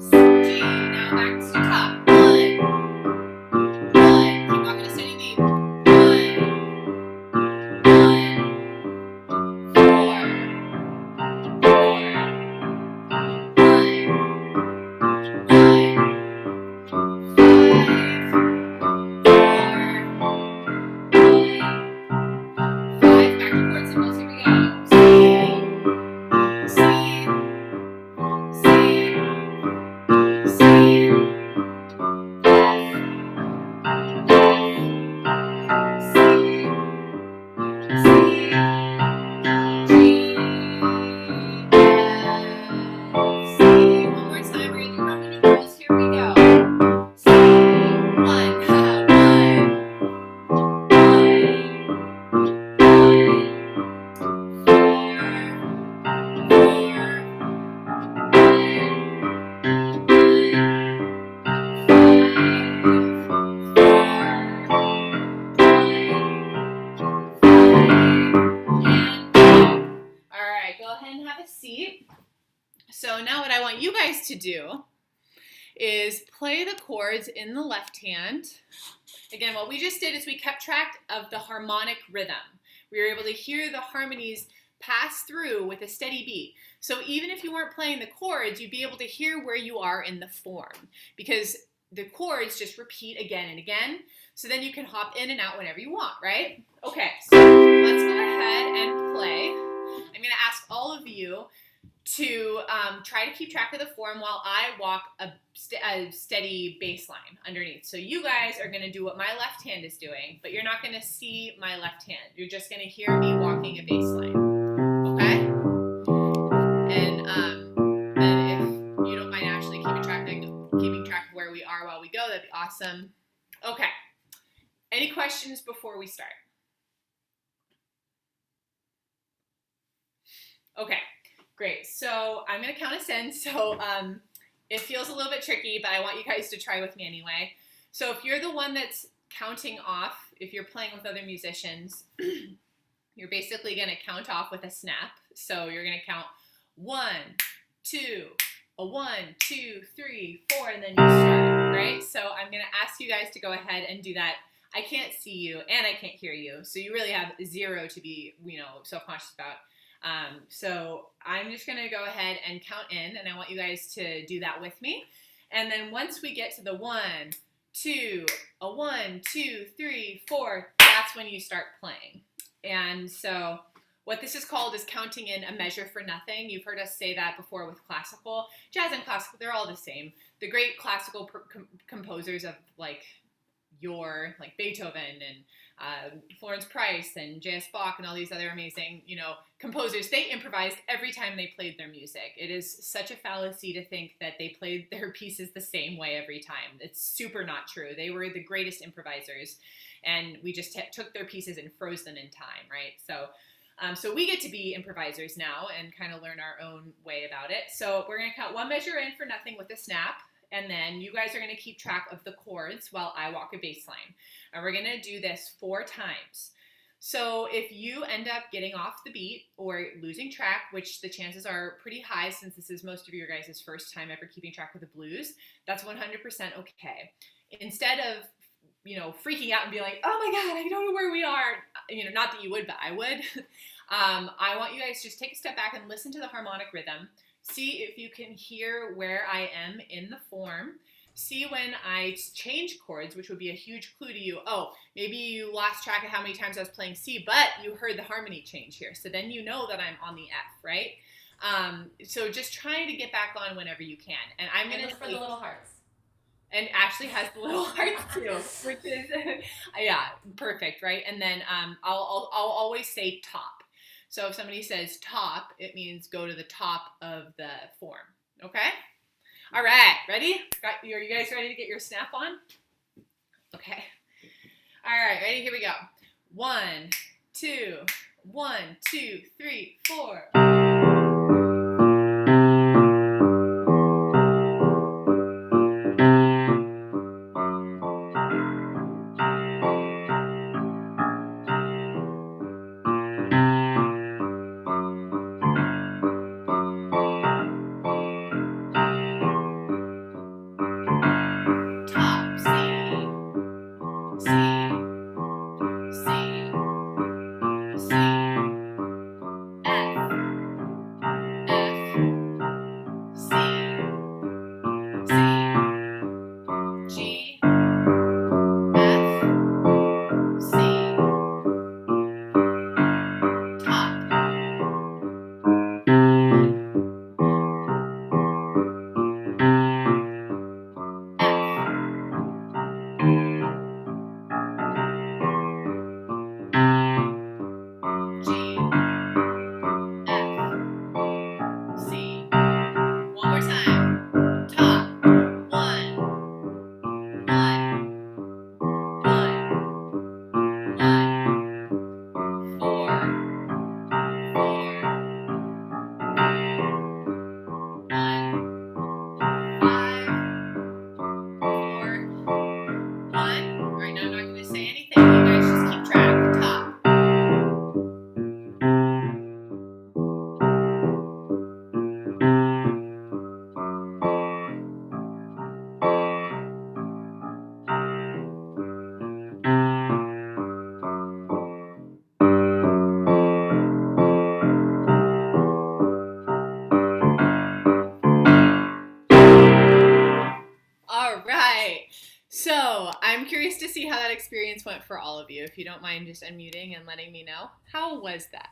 C, G. Now back to the top. 1, 1. Keep walking a steady beat. 1, 1, 4, ahead and have a seat. So now what I want you guys to do is play the chords in the left hand. Again, what we just did is we kept track of the harmonic rhythm. We were able to hear the harmonies pass through with a steady beat. So even if you weren't playing the chords, you'd be able to hear where you are in the form, because the chords just repeat again and again. So then you can hop in and out whenever you want, right? Okay, so let's go ahead and play. I'm going to ask all of you to try to keep track of the form while I walk a steady bass line underneath. So you guys are going to do what my left hand is doing, but you're not going to see my left hand. You're just going to hear me walking a bass line, okay? And then if you don't mind actually keeping track of where we are while we go, that'd be awesome. Okay. Any questions before we start? Okay. Great. So I'm going to count us in. So it feels a little bit tricky, but I want you guys to try with me anyway. So if you're the one that's counting off, if you're playing with other musicians, you're basically going to count off with a snap. So you're going to count 1, 2, a 1, 2, 3, 4, and then you start, right? So I'm going to ask you guys to go ahead and do that. I can't see you and I can't hear you. So you really have 0 to be, self-conscious about. So I'm just going to go ahead and count in, and I want you guys to do that with me. And then once we get to the 1, 2, a 1, 2, 3, 4, that's when you start playing. And so what this is called is counting in a measure for nothing. You've heard us say that before with classical. Jazz and classical, they're all the same. The great classical composers of like Beethoven and Florence Price and J.S. Bach and all these other amazing, composers, they improvised every time they played their music. It is such a fallacy to think that they played their pieces the same way every time. It's super not true. They were the greatest improvisers, and we just took their pieces and froze them in time, right? So we get to be improvisers now and kind of learn our own way about it. So we're going to count 1 measure in for nothing with a snap. And then you guys are going to keep track of the chords while I walk a bass line. And we're going to do this 4 times. So if you end up getting off the beat or losing track, which the chances are pretty high since this is most of your guys' first time ever keeping track of the blues, that's 100% okay. Instead of, freaking out and being like, oh my God, I don't know where we are. Not that you would, but I would. I want you guys to just take a step back and listen to the harmonic rhythm. See if you can hear where I am in the form. See when I change chords, which would be a huge clue to you. Oh, maybe you lost track of how many times I was playing C, but you heard the harmony change here. So then you know that I'm on the F, right? So just trying to get back on whenever you can. And I'm going to look for the little hearts. And Ashley has the little hearts too, which is, yeah, perfect, right? And then I'll always say top. So if somebody says top, it means go to the top of the form, okay? All right, ready? Are you guys ready to get your snap on? Okay. All right, ready? Here we go. 1, 2, 1, 2, 3, 4. I'm curious to see how that experience went for all of you. If you don't mind just unmuting and letting me know. How was that?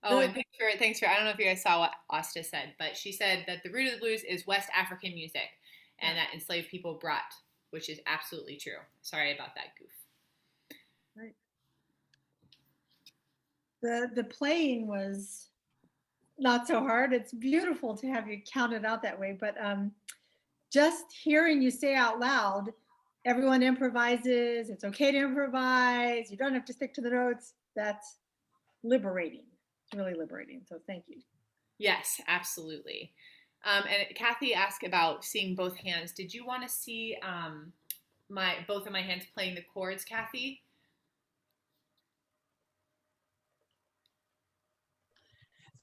Oh, and thanks for, I don't know if you guys saw what Asta said, but she said that the root of the blues is West African music and that enslaved people brought, which is absolutely true. Sorry about that goof. Right. The playing was not so hard. It's beautiful to have you count it out that way, but just hearing you say out loud, everyone improvises, it's okay to improvise, you don't have to stick to the notes, that's liberating. It's really liberating, so thank you. Yes, absolutely. And Kathy asked about seeing both hands. Did you want to see both of my hands playing the chords, Kathy?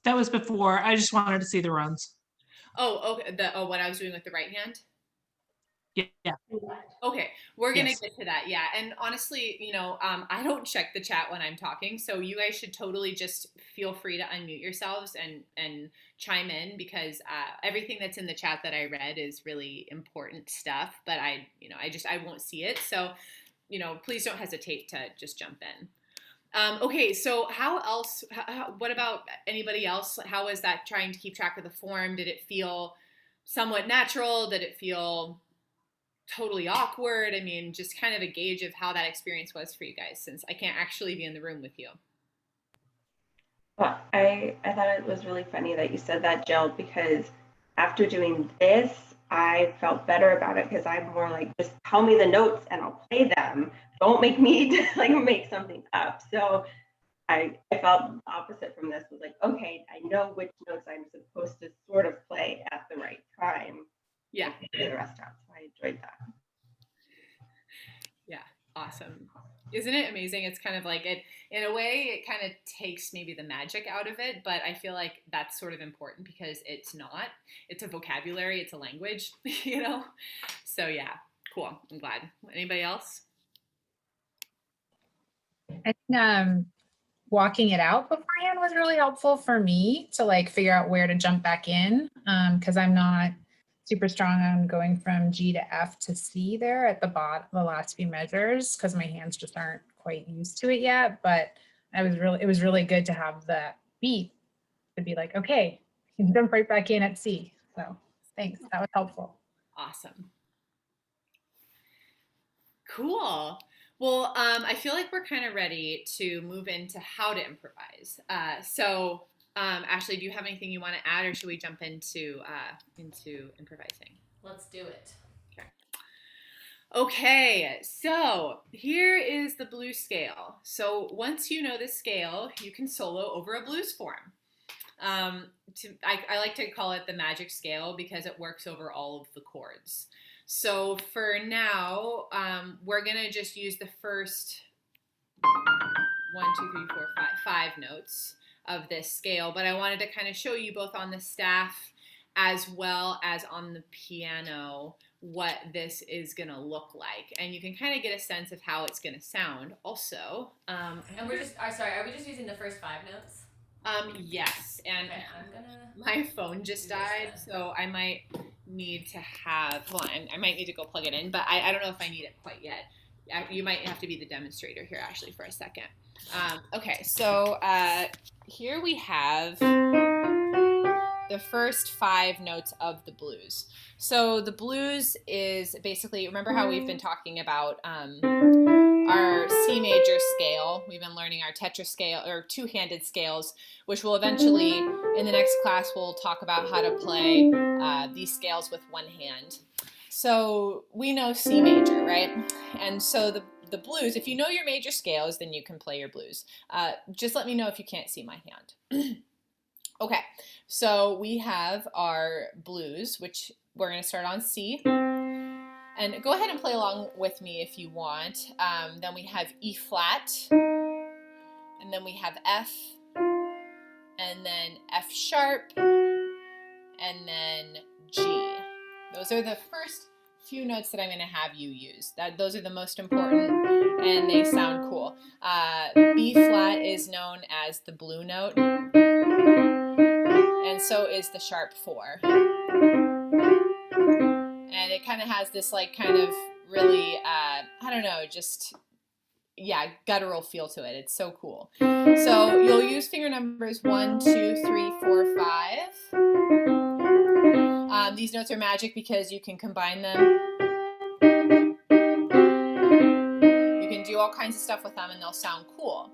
That was before. I just wanted to see the runs. Oh, okay. What I was doing with the right hand? Yeah. Okay, we're gonna Yes. get to that. Yeah, and honestly, I don't check the chat when I'm talking, so you guys should totally just feel free to unmute yourselves and chime in because everything that's in the chat that I read is really important stuff. But I won't see it, so please don't hesitate to just jump in. Okay, so how else? What about anybody else? How was that trying to keep track of the form? Did it feel somewhat natural? Did it feel totally awkward? I mean, just kind of a gauge of how that experience was for you guys, since I can't actually be in the room with you. Well, I thought it was really funny that you said that, Jill, because after doing this, I felt better about it because I'm more like, just tell me the notes and I'll play them. Don't make me make something up. So I felt the opposite from this. Was like, okay, I know which notes I'm supposed to sort of play at the right time. Yeah. The rest out. So I enjoyed that. Yeah, awesome. Isn't it amazing? It's kind of like in a way, it kind of takes maybe the magic out of it, but I feel like that's sort of important because it's a vocabulary, it's a language, So yeah, cool. I'm glad. Anybody else? And walking it out beforehand was really helpful for me to figure out where to jump back in because I'm not super strong on going from G to F to C there at the bottom, the last few measures, because my hands just aren't quite used to it yet. But it was really good to have that beat to be like, okay, you can jump right back in at C. So thanks, that was helpful. Awesome. Cool. Well, I feel like we're kind of ready to move into how to improvise. So Ashley, do you have anything you want to add, or should we jump into improvising? Let's do it. Okay, so here is the blues scale. So once you know the scale, you can solo over a blues form. I like to call it the magic scale because it works over all of the chords. So for now, we're gonna just use the first 1, 2, 3, 4, 5 notes of this scale, but I wanted to kind of show you both on the staff as well as on the piano what this is gonna look like, and you can kind of get a sense of how it's gonna sound also. And we're just, sorry, are we just using the first 5 notes? Yes, and okay, I'm gonna my phone just died, so I might need to have, hold on, I might need to go plug it in, but I don't know if I need it quite yet. You might have to be the demonstrator here, Ashley, for a second. Okay, so here we have the first 5 notes of the blues. So the blues is basically, remember how we've been talking about our C major scale. We've been learning our tetrascale or 2-handed scales, which will eventually, in the next class, we'll talk about how to play these scales with one hand. So we know C major, right? And so the blues, if you know your major scales, then you can play your blues. Just let me know if you can't see my hand. Okay, so we have our blues, which we're going to start on C. And go ahead and play along with me if you want. Then we have E flat, and then we have F, and then F sharp, and then G. Those are the first few notes that I'm going to have you use. Those are the most important, and they sound cool. B flat is known as the blue note, and so is the sharp 4. it kind of has this like kind of really, I don't know, just, yeah, guttural feel to it. It's so cool. So you'll use finger numbers 1, 2, 3, 4, 5. These notes are magic because you can combine them. You can do all kinds of stuff with them and they'll sound cool.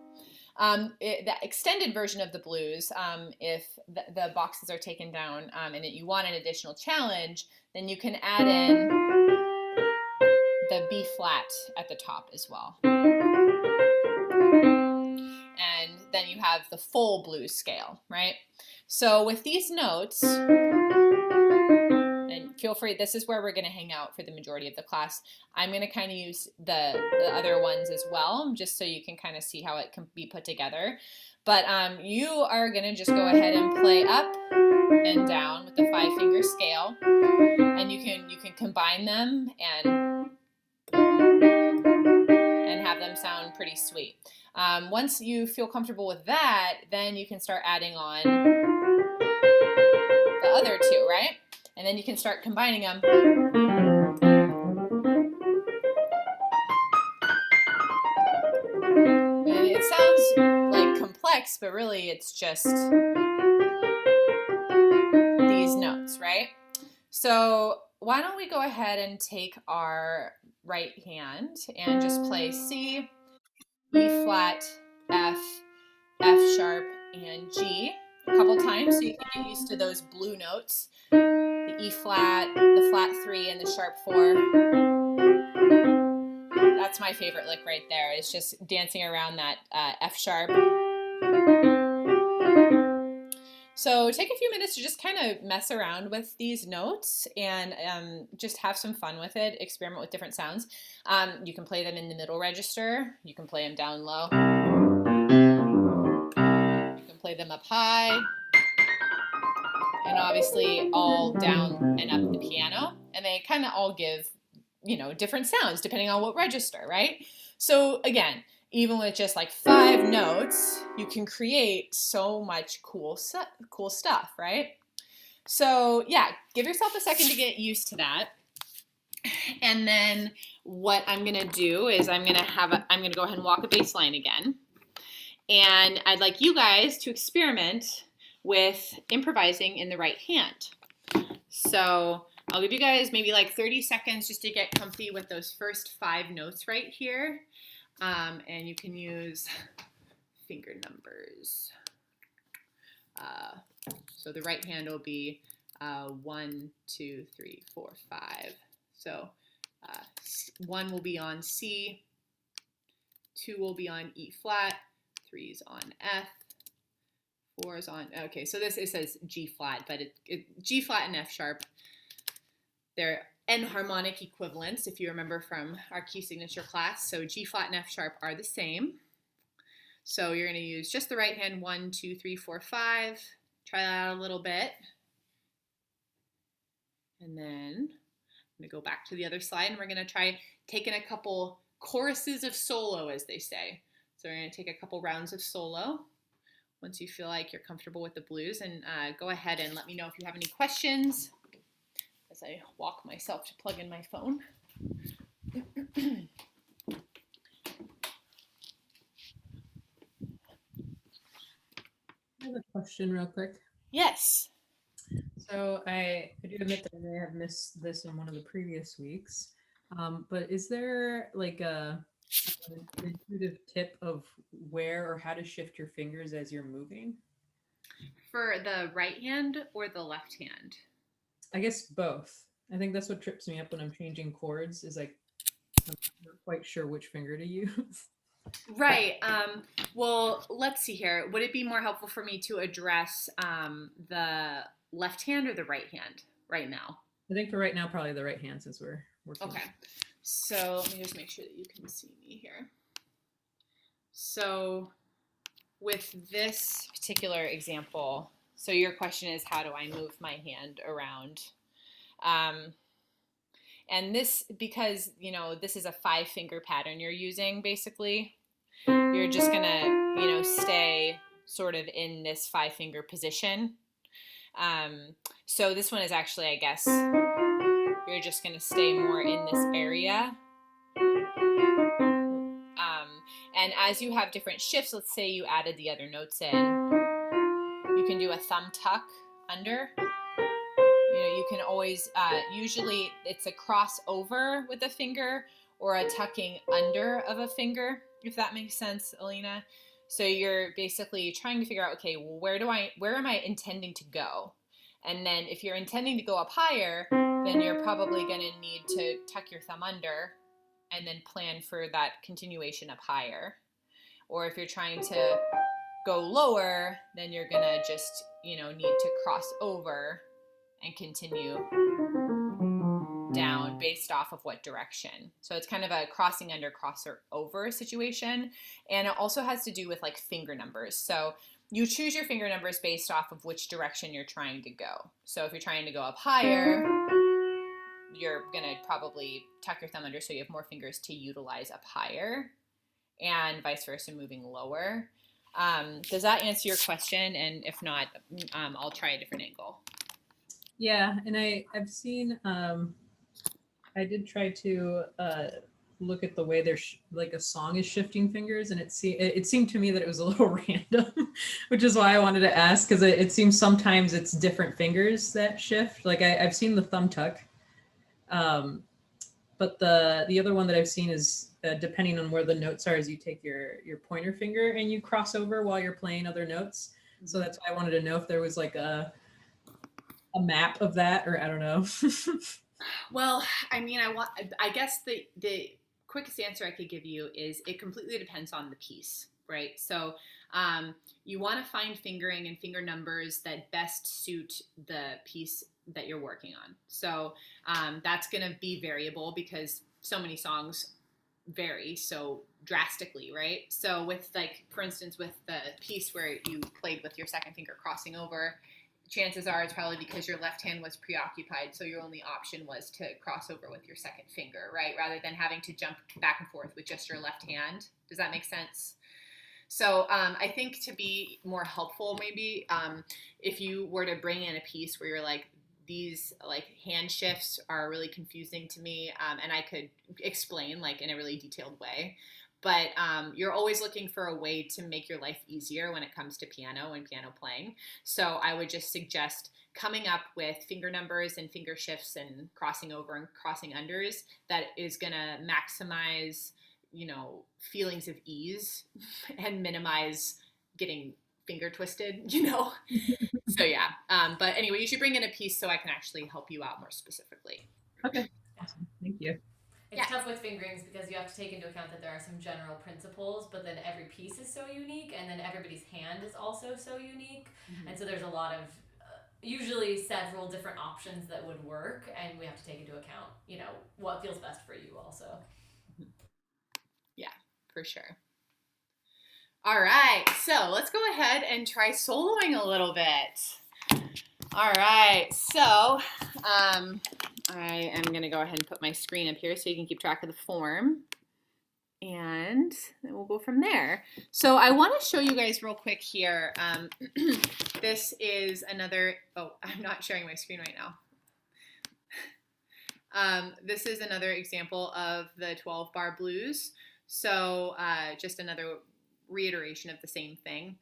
The extended version of the blues, if the boxes are taken down and you want an additional challenge, then you can add in the B flat at the top as well. And then you have the full blues scale, right? So with these notes, and feel free, this is where we're going to hang out for the majority of the class. I'm going to kind of use the other ones as well, just so you can kind of see how it can be put together. But you are going to just go ahead and play up and down with the 5-finger scale, and you can combine them and have them sound pretty sweet. Once you feel comfortable with that, then you can start adding on the other 2, right? And then you can start combining them. And it sounds like complex, but really it's just these notes, right? So why don't we go ahead and take our right hand and just play C, E flat, F, F sharp, and G a couple times so you can get used to those blue notes. The E flat, the flat 3, and the sharp 4. That's my favorite lick right there. It's just dancing around that F sharp. So take a few minutes to just kind of mess around with these notes and just have some fun with it. Experiment with different sounds. You can play them in the middle register. You can play them down low. You can play them up high. And obviously all down and up the piano. And they kind of all give, you know, different sounds depending on what register, right? So again, even with just like 5 notes, you can create so much cool stuff, right? So yeah, give yourself a second to get used to that. And then what I'm gonna do is I'm gonna go ahead and walk a bass line again. And I'd like you guys to experiment with improvising in the right hand. So I'll give you guys maybe like 30 seconds just to get comfy with those first 5 notes right here. And you can use finger numbers. So the right hand will be 1, 2, 3, 4, 5. So 1 will be on C, 2 will be on E flat, 3's on F, 4's on, okay, so it says G flat, but G flat and F sharp, they're enharmonic equivalents, if you remember from our key signature class. So G flat and F sharp are the same. So you're going to use just the right hand, 1, 2, 3, 4, 5. Try that out a little bit. And then I'm going to go back to the other slide, and we're going to try taking a couple choruses of solo, as they say. So we're going to take a couple rounds of solo once you feel like you're comfortable with the blues, and go ahead and let me know if you have any questions as I walk myself to plug in my phone. I have a question real quick. Yes. So I do admit that I may have missed this in one of the previous weeks, but is there like an intuitive tip of where or how to shift your fingers as you're moving? For the right hand or the left hand? I guess both. I think that's what trips me up when I'm changing chords, is like I'm not quite sure which finger to use. Right. Well, let's see here. Would it be more helpful for me to address the left hand or the right hand right now? I think for right now, probably the right hand, since we're working. Okay. So let me just make sure that you can see me here. So with this particular example, so your question is, how do I move my hand around? And this, because, you know, this is a 5-finger pattern you're using, basically, you're just gonna, you know, stay sort of in this 5-finger position. So this one is actually, I guess, you're just going to stay more in this area. And as you have different shifts, let's say you added the other notes in, you can do a thumb tuck under. You know, you can always, usually it's a crossover with a finger or a tucking under of a finger, if that makes sense, Alina. So you're basically trying to figure out, okay, well, where am I intending to go? And then if you're intending to go up higher, then you're probably going to need to tuck your thumb under and then plan for that continuation up higher. Or if you're trying to go lower, then you're going to just, you know, need to cross over and continue down based off of what direction. So it's kind of a crossing under, crosser over situation. And it also has to do with like finger numbers. So you choose your finger numbers based off of which direction you're trying to go. So if you're trying to go up higher, you're gonna probably tuck your thumb under so you have more fingers to utilize up higher, and vice versa, moving lower. Does that answer your question? And if not, I'll try a different angle. Yeah, and I've seen I did try to look at the way like a song is shifting fingers, and it seemed to me that it was a little random, which is why I wanted to ask, because it seems sometimes it's different fingers that shift. Like I've seen the thumb tuck, but the other one that I've seen is depending on where the notes are, is you take your pointer finger and you cross over while you're playing other notes. So that's why I wanted to know if there was like a map of that, or I don't know. Well, I mean, I guess the quickest answer I could give you is it completely depends on the piece, right? So you want to find fingering and finger numbers that best suit the piece that you're working on. So that's going to be variable because so many songs vary so drastically, right? So with, like, for instance, with the piece where you played with your second finger crossing over, chances are it's probably because your left hand was preoccupied, so your only option was to cross over with your second finger, right? Rather than having to jump back and forth with just your left hand. Does that make sense? So I think to be more helpful, maybe if you were to bring in a piece where you're like, these like hand shifts are really confusing to me, and I could explain like in a really detailed way. But you're always looking for a way to make your life easier when it comes to piano and piano playing. So I would just suggest coming up with finger numbers and finger shifts and crossing over and crossing unders that is going to maximize, you know, feelings of ease and minimize getting finger twisted, you know? So yeah. But anyway, you should bring in a piece so I can actually help you out more specifically. Okay, awesome. Thank you. It's tough with fingerings because you have to take into account that there are some general principles, but then every piece is so unique, and then everybody's hand is also so unique. Mm-hmm. And so there's a lot of, usually several different options that would work, and we have to take into account, you know, what feels best for you also. Yeah, for sure. All right, so let's go ahead and try soloing a little bit. All right, so I am going to go ahead and put my screen up here so you can keep track of the form, and then we'll go from there. So I want to show you guys real quick here. This is another, oh, I'm not sharing my screen right now. This is another example of the 12-bar blues. So just another reiteration of the same thing.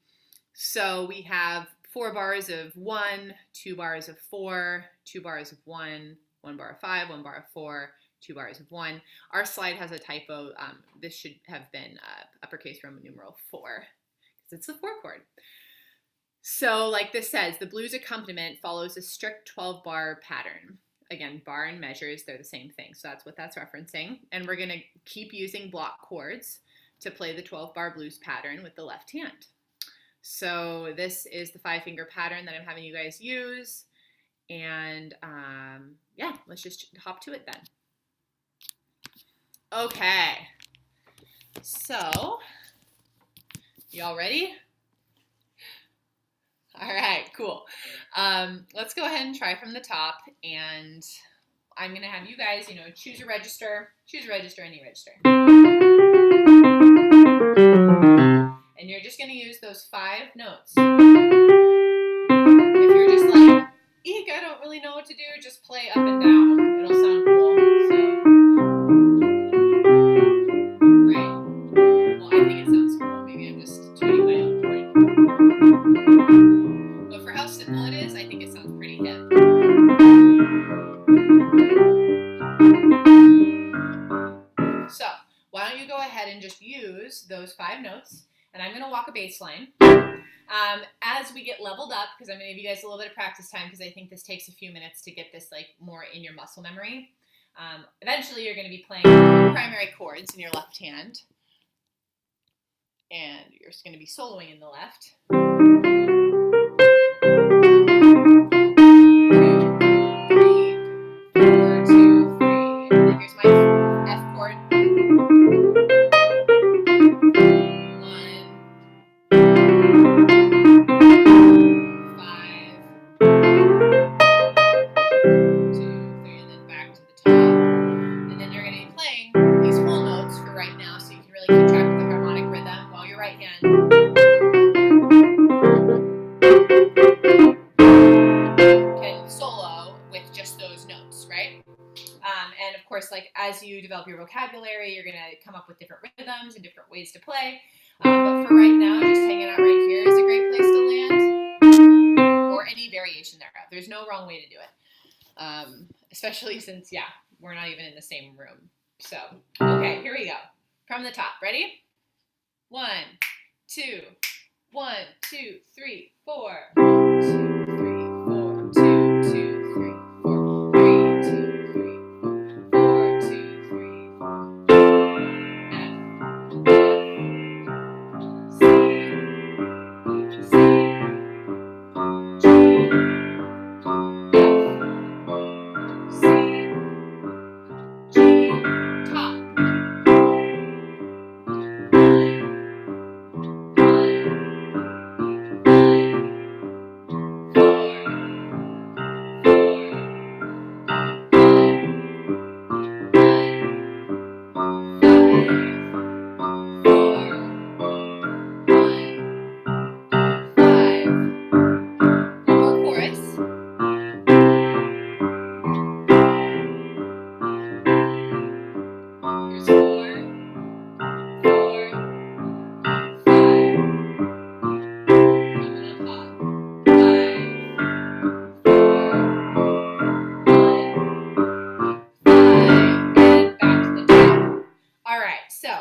So we have 4 bars of 1, 2 bars of 4, 2 bars of 1, 1 bar of 5, 1 bar of 4, 2 bars of 1. Our slide has a typo. This should have been uppercase Roman numeral 4 because it's the 4 chord. So like this says, the blues accompaniment follows a strict 12-bar pattern. Again, bar and measures, they're the same thing. So that's what that's referencing. And we're going to keep using block chords to play the 12-bar blues pattern with the left hand. So this is the 5-finger pattern that I'm having you guys use. And yeah, let's just hop to it then. Okay. So, y'all ready? All right, cool. Let's go ahead and try from the top, and I'm gonna have you guys, you know, choose a register, any register. And you're just gonna use those 5 notes. If you're just like eek, I don't really know what to do, just play up and down. It'll sound cool. So, right. Well, I think it sounds cool. Maybe I'm just tuning my own horn. But for how simple it is, I think it sounds pretty hip. So, why don't you go ahead and just use those 5 notes, and I'm going to walk a bass line. As we get leveled up, because I'm going to give you guys a little bit of practice time, because I think this takes a few minutes to get this like more in your muscle memory. Eventually, you're going to be playing primary chords in your left hand, and you're just going to be soloing in the left. 2, 3, 4, 2, 3. And then here's my F chord. 5. And of course, like as you develop your vocabulary, you're going to come up with different rhythms and different ways to play. But for right now, just hanging out right here is a great place to land, or any variation thereof. There's no wrong way to do it, especially since, yeah, we're not even in the same room. So, okay, here we go. From the top, ready? 1, 2, 1, 2, 3, 4. 1, 2, 3, 4. 2, 2, 3, 4. 3, 2, 3, 4. 4, 2, 3, 4. F, C, C, G, F, C, G, top. 5. So,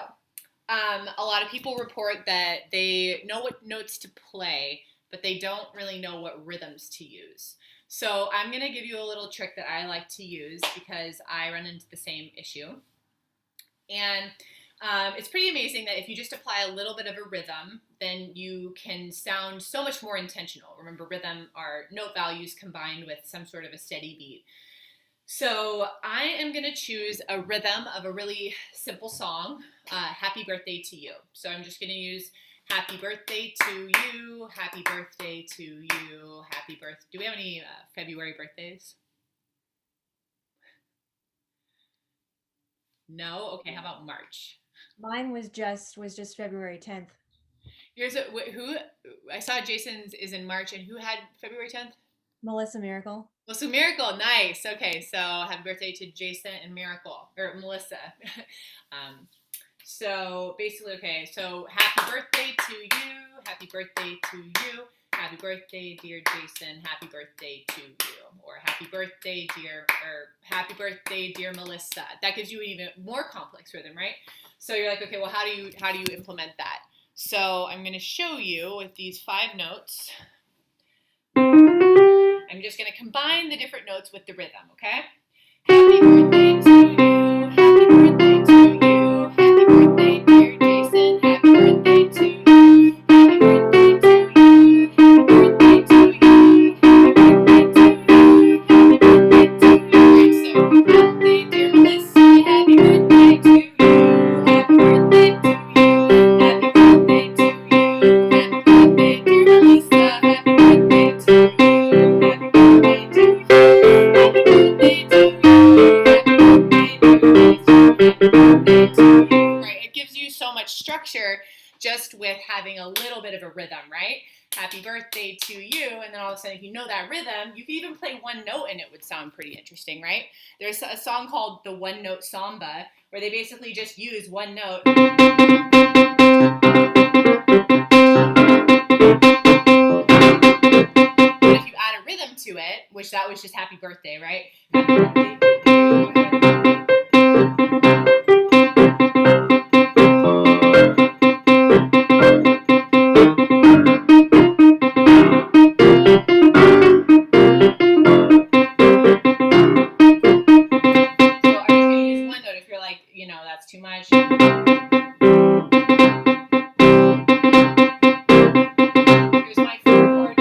a lot of people report that they know what notes to play, but they don't really know what rhythms to use. So I'm going to give you a little trick that I like to use because I run into the same issue. And it's pretty amazing that if you just apply a little bit of a rhythm, then you can sound so much more intentional. Remember, rhythm are note values combined with some sort of a steady beat. So I am going to choose a rhythm of a really simple song, Happy Birthday to You. So I'm just going to use Happy Birthday to You, Happy Birthday to You, Happy Birthday. Do we have any February birthdays? No? Okay, how about March? Mine was just February 10th. Yours, who? I saw Jason's is in March, and who had February 10th? Melissa Miracle. Melissa Miracle, nice. Okay, so happy birthday to Jason and Miracle, or Melissa. So basically, okay, so happy birthday to you, happy birthday to you, happy birthday, dear Jason, happy birthday to you, or happy birthday, dear Melissa. That gives you an even more complex rhythm, right? So you're like, okay, well, how do you implement that? So I'm going to show you with these 5 notes. I'm just going to combine the different notes with the rhythm, okay? Happy birthday to you, happy birthday to you, happy birthday dear Jason, happy birthday to you, happy birthday to you, happy birthday to you, happy birthday to you, happy birthday to you. Great, so happy birthday dear Melissa, happy birthday to you, happy birthday to you, happy birthday to you, happy birthday dear Melissa, happy birthday to you. Happy birthday to you, happy birthday to you, happy birthday, dear just with having a little bit of a rhythm, right? Happy birthday to you. And then all of a sudden, if you know that rhythm, you can even play one note and it would sound pretty interesting, right? There's a song called the One Note Samba where they basically just use one note. But if you add a rhythm to it, which that was just happy birthday, right? Happy birthday to you, happy that's too much. Here's my four chord.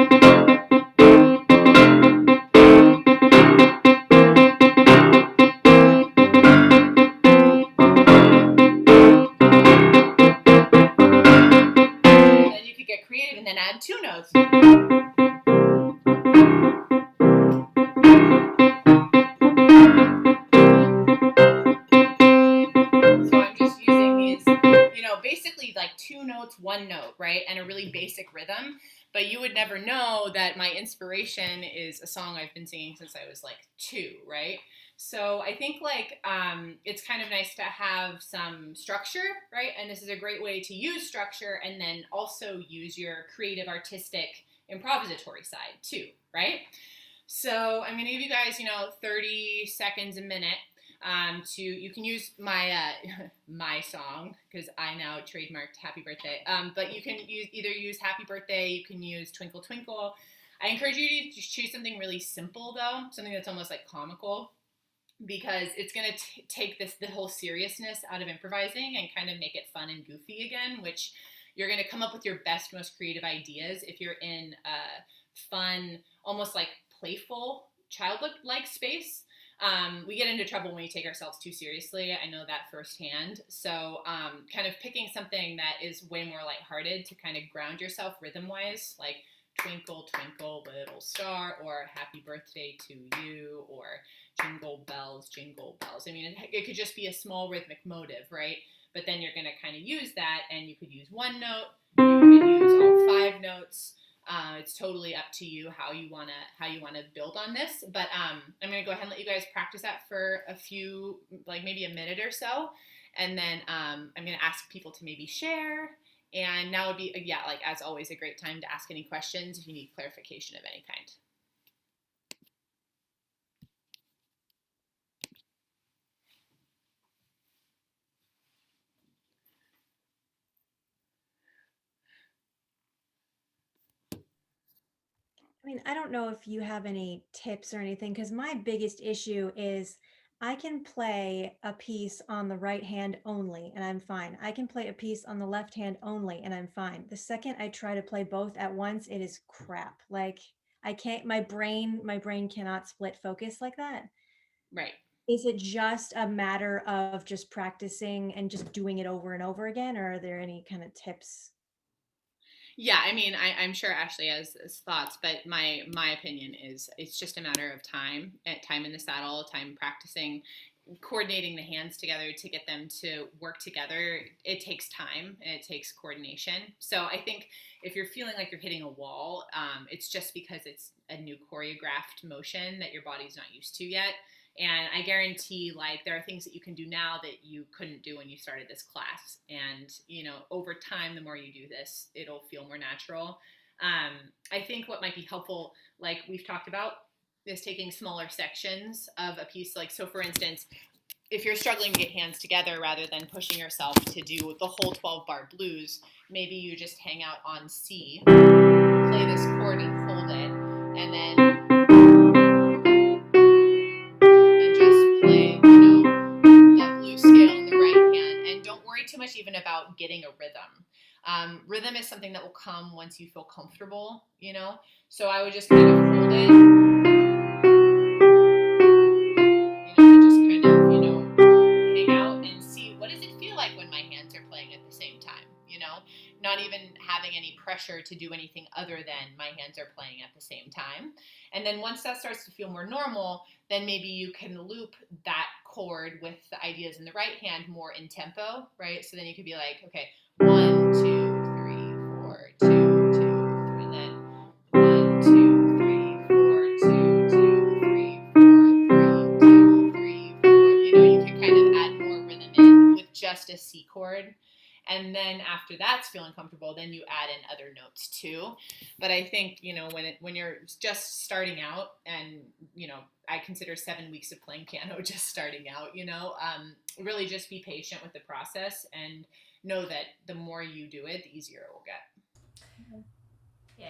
Then you could get creative and then add two notes. Basically like two notes, one note, right? And a really basic rhythm. But you would never know that my inspiration is a song I've been singing since I was like 2, right? So I think like it's kind of nice to have some structure, right? And this is a great way to use structure and then also use your creative, artistic, improvisatory side too, right? So I'm going to give you guys, 30 seconds a minute. You can use my my song because I now trademarked Happy Birthday. But you can either use Happy Birthday, you can use Twinkle Twinkle. I encourage you to choose something really simple though, something that's almost like comical, because it's going to take the whole seriousness out of improvising and kind of make it fun and goofy again, which you're going to come up with your best, most creative ideas if you're in a fun, almost like playful, childlike space. We get into trouble when we take ourselves too seriously. I know that firsthand. So kind of picking something that is way more lighthearted to kind of ground yourself rhythm-wise, like Twinkle, Twinkle, Little Star, or Happy Birthday to You, or Jingle Bells, Jingle Bells. I mean, it could just be a small rhythmic motive, right? But then you're going to kind of use that, and you could use one note, you could use all 5 notes. It's totally up to you how you wanna build on this. But I'm gonna go ahead and let you guys practice that for a few, like maybe a minute or so, and then I'm gonna ask people to maybe share. And now would be like as always a great time to ask any questions if you need clarification of any kind. I mean, I don't know if you have any tips or anything, because my biggest issue is I can play a piece on the right hand only and I'm fine. I can play a piece on the left hand only and I'm fine. The second I try to play both at once, it is crap. Like I can't, my brain cannot split focus like that. Right. Is it just a matter of just practicing and just doing it over and over again, or are there any kind of tips? Yeah, I mean, I'm sure Ashley has thoughts, but my opinion is it's just a matter of time in the saddle, time practicing, coordinating the hands together to get them to work together. It takes time and it takes coordination. So I think if you're feeling like you're hitting a wall, it's just because it's a new choreographed motion that your body's not used to yet. And I guarantee like there are things that you can do now that you couldn't do when you started this class. And, over time, the more you do this, it'll feel more natural. I think what might be helpful, like we've talked about, is taking smaller sections of a piece. Like, so for instance, if you're struggling to get hands together rather than pushing yourself to do the whole 12-bar blues, maybe you just hang out on C, play this chord and hold it, and then too much even about getting a rhythm. Rhythm is something that will come once you feel comfortable, So I would just kind of hold it, and just kind of, hang out and see what does it feel like when my hands are playing at the same time, Not even having any pressure to do anything other than my hands are playing at the same time. And then once that starts to feel more normal, then maybe you can loop that chord with the ideas in the right hand more in tempo, right? So then you could be like, okay, 1, 2, 3. 2, 2, and then 1, 2, 3, 4, 2, 2, 3, 4, 3, 2, 3, 4. You can kind of add more rhythm in with just a C chord. And then after that's feeling comfortable, then you add in other notes too. But I think, when you're just starting out, and, I consider 7 weeks of playing piano just starting out, really just be patient with the process and know that the more you do it, the easier it will get. Yeah,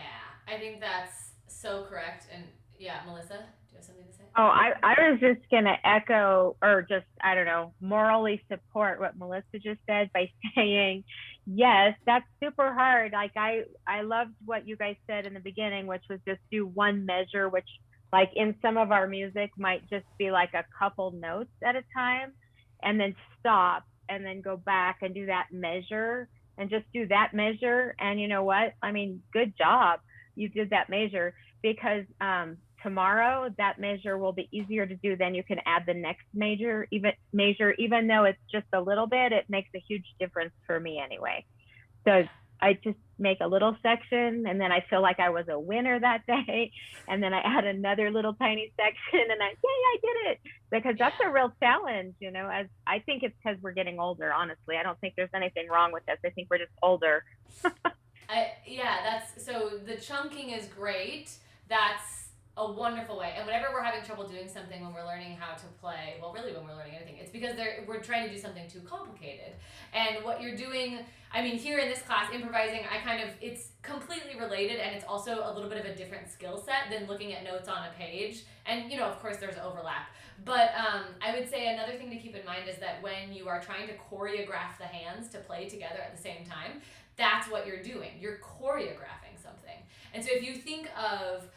I think that's so correct. And yeah, Melissa, do you have something to say? Oh, I was just going to echo, or just, I don't know, morally support what Melissa just said by saying, yes, that's super hard. Like I loved what you guys said in the beginning, which was just do one measure, which like in some of our music might just be like a couple notes at a time, and then stop and then go back and do that measure and just do that measure. And you know what? I mean, good job. You did that measure, because tomorrow that measure will be easier to do. Then you can add the next measure, even though it's just a little bit, it makes a huge difference for me anyway. So I just make a little section, and then I feel like I was a winner that day, and then I add another little tiny section, and I did it, because that's a real challenge, as I think it's because we're getting older. Honestly, I don't think there's anything wrong with us. I think we're just older. That's so the chunking is great. That's a wonderful way. And whenever we're having trouble doing something when we're learning how to play, well, really when we're learning anything, it's because we're trying to do something too complicated. And what you're doing, I mean, here in this class, improvising, it's completely related, and it's also a little bit of a different skill set than looking at notes on a page. And, of course, there's overlap. But I would say another thing to keep in mind is that when you are trying to choreograph the hands to play together at the same time, that's what you're doing. You're choreographing something. And so if you think of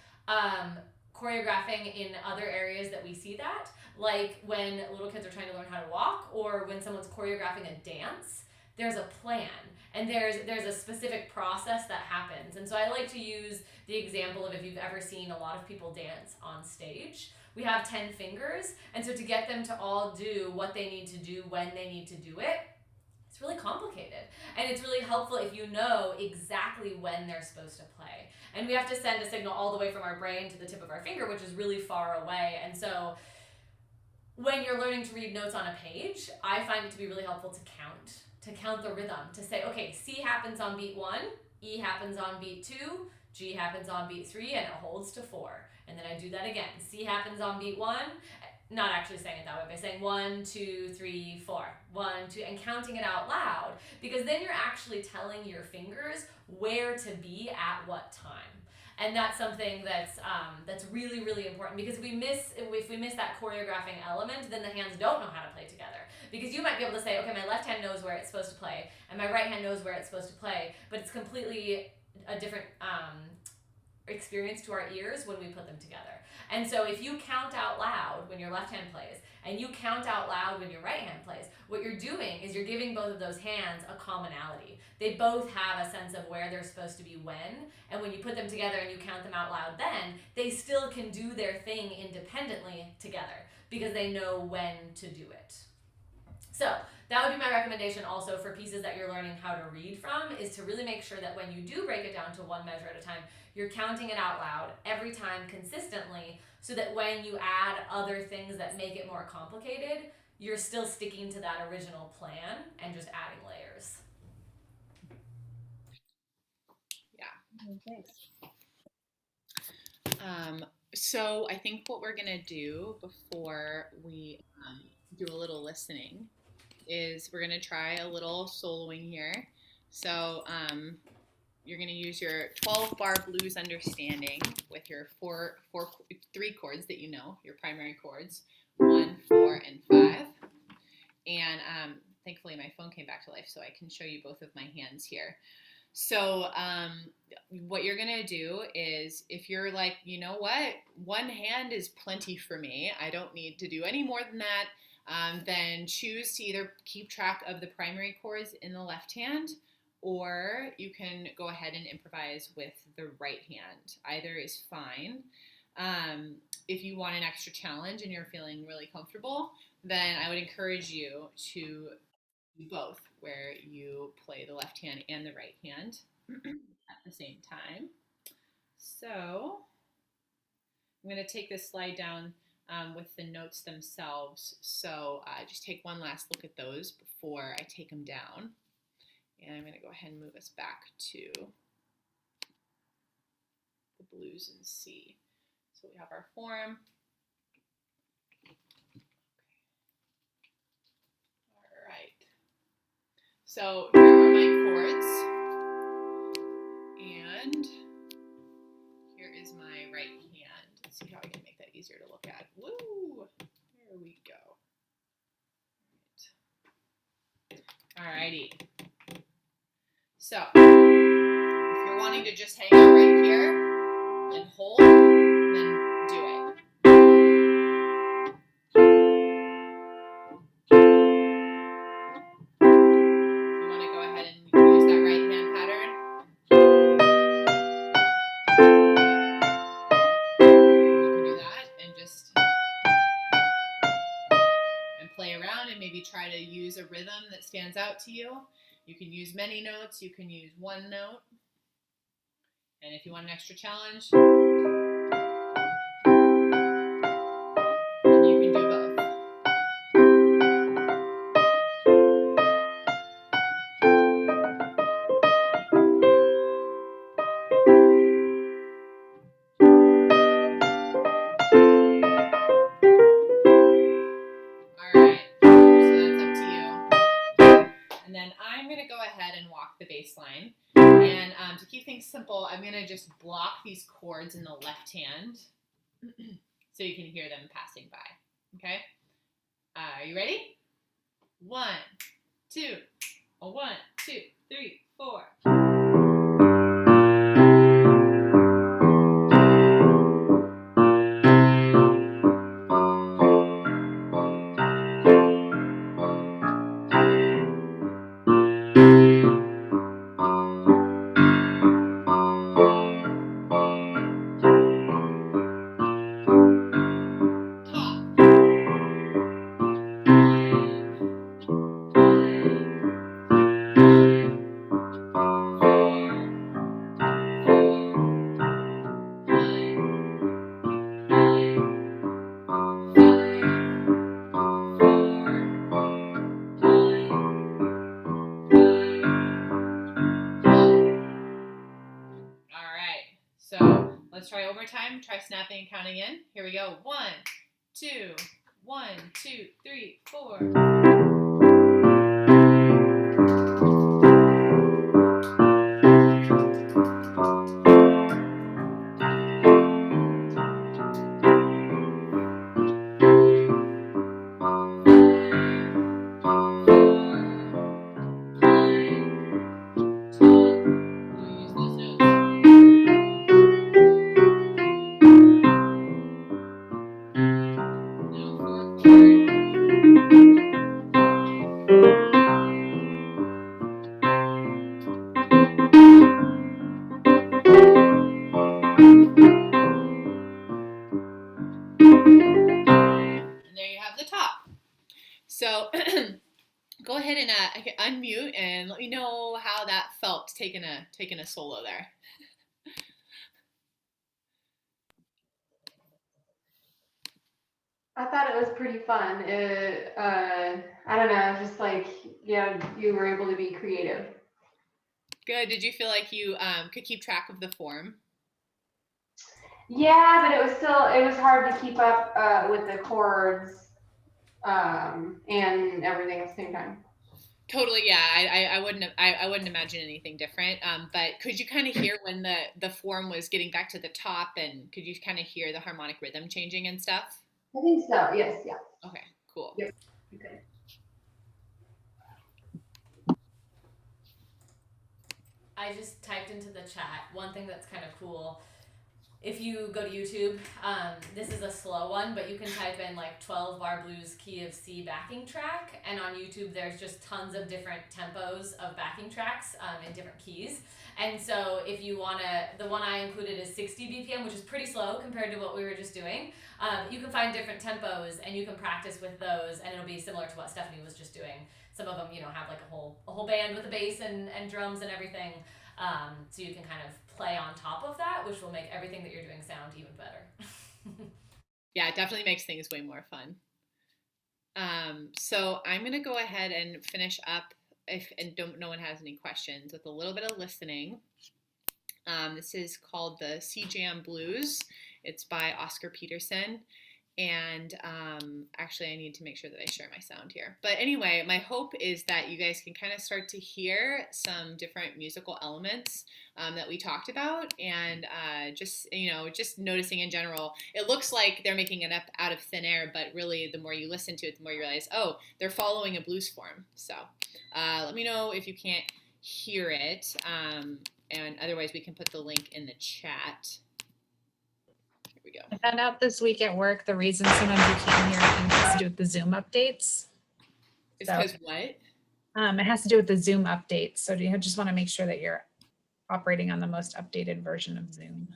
choreographing in other areas that we see that, like when little kids are trying to learn how to walk, or when someone's choreographing a dance, there's a plan, and there's a specific process that happens. And so I like to use the example of, if you've ever seen a lot of people dance on stage, we have 10 fingers, and so to get them to all do what they need to do when they need to do it, it's really complicated. And it's really helpful if you know exactly when they're supposed to play. And we have to send a signal all the way from our brain to the tip of our finger, which is really far away. And so when you're learning to read notes on a page, I find it to be really helpful to count the rhythm, to say, okay, C happens on beat 1, E happens on beat 2, G happens on beat 3, and it holds to 4. And then I do that again. C happens on beat 1, not actually saying it that way, but saying 1, 2, 3, 4, 1, 2, and counting it out loud, because then you're actually telling your fingers where to be at what time. And that's something that's really, really important, because if we miss that choreographing element, then the hands don't know how to play together. Because you might be able to say, okay, my left hand knows where it's supposed to play, and my right hand knows where it's supposed to play, but it's completely a different experience to our ears when we put them together. And so if you count out loud when your left hand plays, and you count out loud when your right hand plays, what you're doing is you're giving both of those hands a commonality. They both have a sense of where they're supposed to be when, and when you put them together and you count them out loud, then they still can do their thing independently together, because they know when to do it. So that would be my recommendation also for pieces that you're learning how to read from, is to really make sure that when you do break it down to one measure at a time, you're counting it out loud every time consistently, so that when you add other things that make it more complicated, you're still sticking to that original plan and just adding layers. Yeah. Thanks. So I think what we're gonna do before we do a little listening is we're gonna try a little soloing here. So you're gonna use your 12-bar blues understanding with your three chords that you know, your primary chords, 1, 4, and 5. And thankfully my phone came back to life, so I can show you both of my hands here. So what you're going to do is, if you're like, you know what, one hand is plenty for me, I don't need to do any more than that, then choose to either keep track of the primary chords in the left hand, or you can go ahead and improvise with the right hand. Either is fine. If you want an extra challenge and you're feeling really comfortable, then I would encourage you to both, where you play the left hand and the right hand. at the same time. So I'm going to take this slide down with the notes themselves. So just take one last look at those before I take them down. And I'm going to go ahead and move us back to the blues in C. So we have our form. All right. So here are my chords. And here is my right hand. Let's see how I can make that easier to look at. Woo! There we go. Alrighty. So, if you're wanting to just hang out right here and hold, then do it. You want to go ahead and use that right hand pattern. You can do that and just play around and maybe try to use a rhythm that stands out to you. You can use many notes, you can use one note. And if you want an extra challenge, then you can do both. Alright, so that's up to you. And then I'm going to go ahead and walk the bass line. And to keep things simple, I'm going to just block these chords in the left hand so you can hear them passing by. Okay? Are you ready? 1, 2, 1, 2, 3, 4. So let's try one more time. Try snapping and counting in. Here we go. 1, 2, 1, 2, 3, 4. So go ahead and unmute and let me know how that felt taking a solo there. I thought it was pretty fun. I don't know, just like, yeah, you were able to be creative. Good. Did you feel like you could keep track of the form? Yeah, but it was hard to keep up with the chords and everything at the same time. Totally, yeah. I wouldn't imagine anything different. But could you kind of hear when the form was getting back to the top, and could you kind of hear the harmonic rhythm changing and stuff? I think so. Yes. Yeah. Okay. Cool. Yep. Okay. I just typed into the chat one thing that's kind of cool. If you go to YouTube, this is a slow one, but you can type in like 12 bar blues key of C backing track, and on YouTube there's just tons of different tempos of backing tracks in different keys. And so if you want to, the one I included is 60 BPM, which is pretty slow compared to what we were just doing. You can find different tempos and you can practice with those, and it'll be similar to what Stephanie was just doing. Some of them, have like a whole band with a bass and drums and everything. So you can kind of play on top of that, which will make everything that you're doing sound even better. Yeah, it definitely makes things way more fun. So I'm gonna go ahead and finish up if no one has any questions with a little bit of listening. This is called the Sea Jam Blues. It's by Oscar Peterson. And actually, I need to make sure that I share my sound here. But anyway, my hope is that you guys can kind of start to hear some different musical elements that we talked about, and just noticing in general. It looks like they're making it up out of thin air, but really, the more you listen to it, the more you realize, oh, they're following a blues form. So let me know if you can't hear it, and otherwise, we can put the link in the chat. We go. I found out this week at work the reason sometimes you can't hear anything has to do with the Zoom updates. It's because what? It has to do with the Zoom updates. So you just want to make sure that you're operating on the most updated version of Zoom.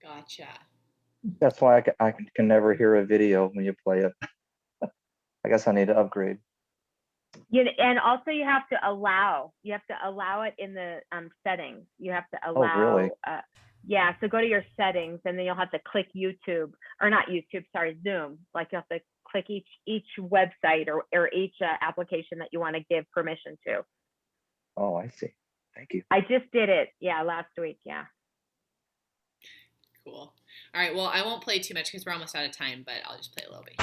Gotcha. That's why I can never hear a video when you play it. I guess I need to upgrade. And also you have to allow it in the settings. You have to allow. Oh, really? Yeah, so go to your settings and then you'll have to click YouTube, or not YouTube, sorry, Zoom. Like you have to click each website or each application that you want to give permission to. Oh, I see. Thank you. I just did it, last week, yeah. Cool. All right, well, I won't play too much because we're almost out of time, but I'll just play a little bit.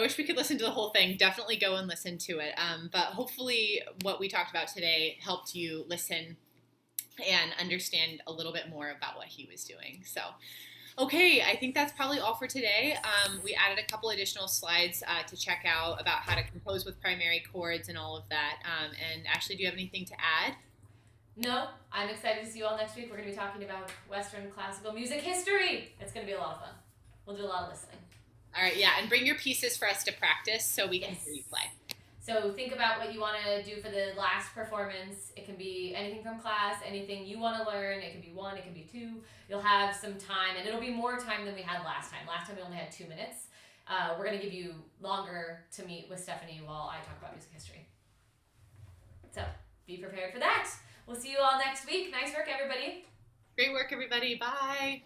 Wish we could listen to the whole thing. Definitely go and listen to it. But hopefully what we talked about today helped you listen and understand a little bit more about what he was doing. So, okay, I think that's probably all for today. We added a couple additional slides to check out about how to compose with primary chords and all of that. And Ashley, do you have anything to add? No, I'm excited to see you all next week. We're going to be talking about Western classical music history. It's going to be a lot of fun. We'll do a lot of listening. All right, yeah, and bring your pieces for us to practice so we can hear you play. So think about what you want to do for the last performance. It can be anything from class, anything you want to learn. It can be 1, it can be 2. You'll have some time, and it'll be more time than we had last time. Last time we only had 2 minutes. We're going to give you longer to meet with Stephanie while I talk about music history. So be prepared for that. We'll see you all next week. Nice work, everybody. Great work, everybody. Bye.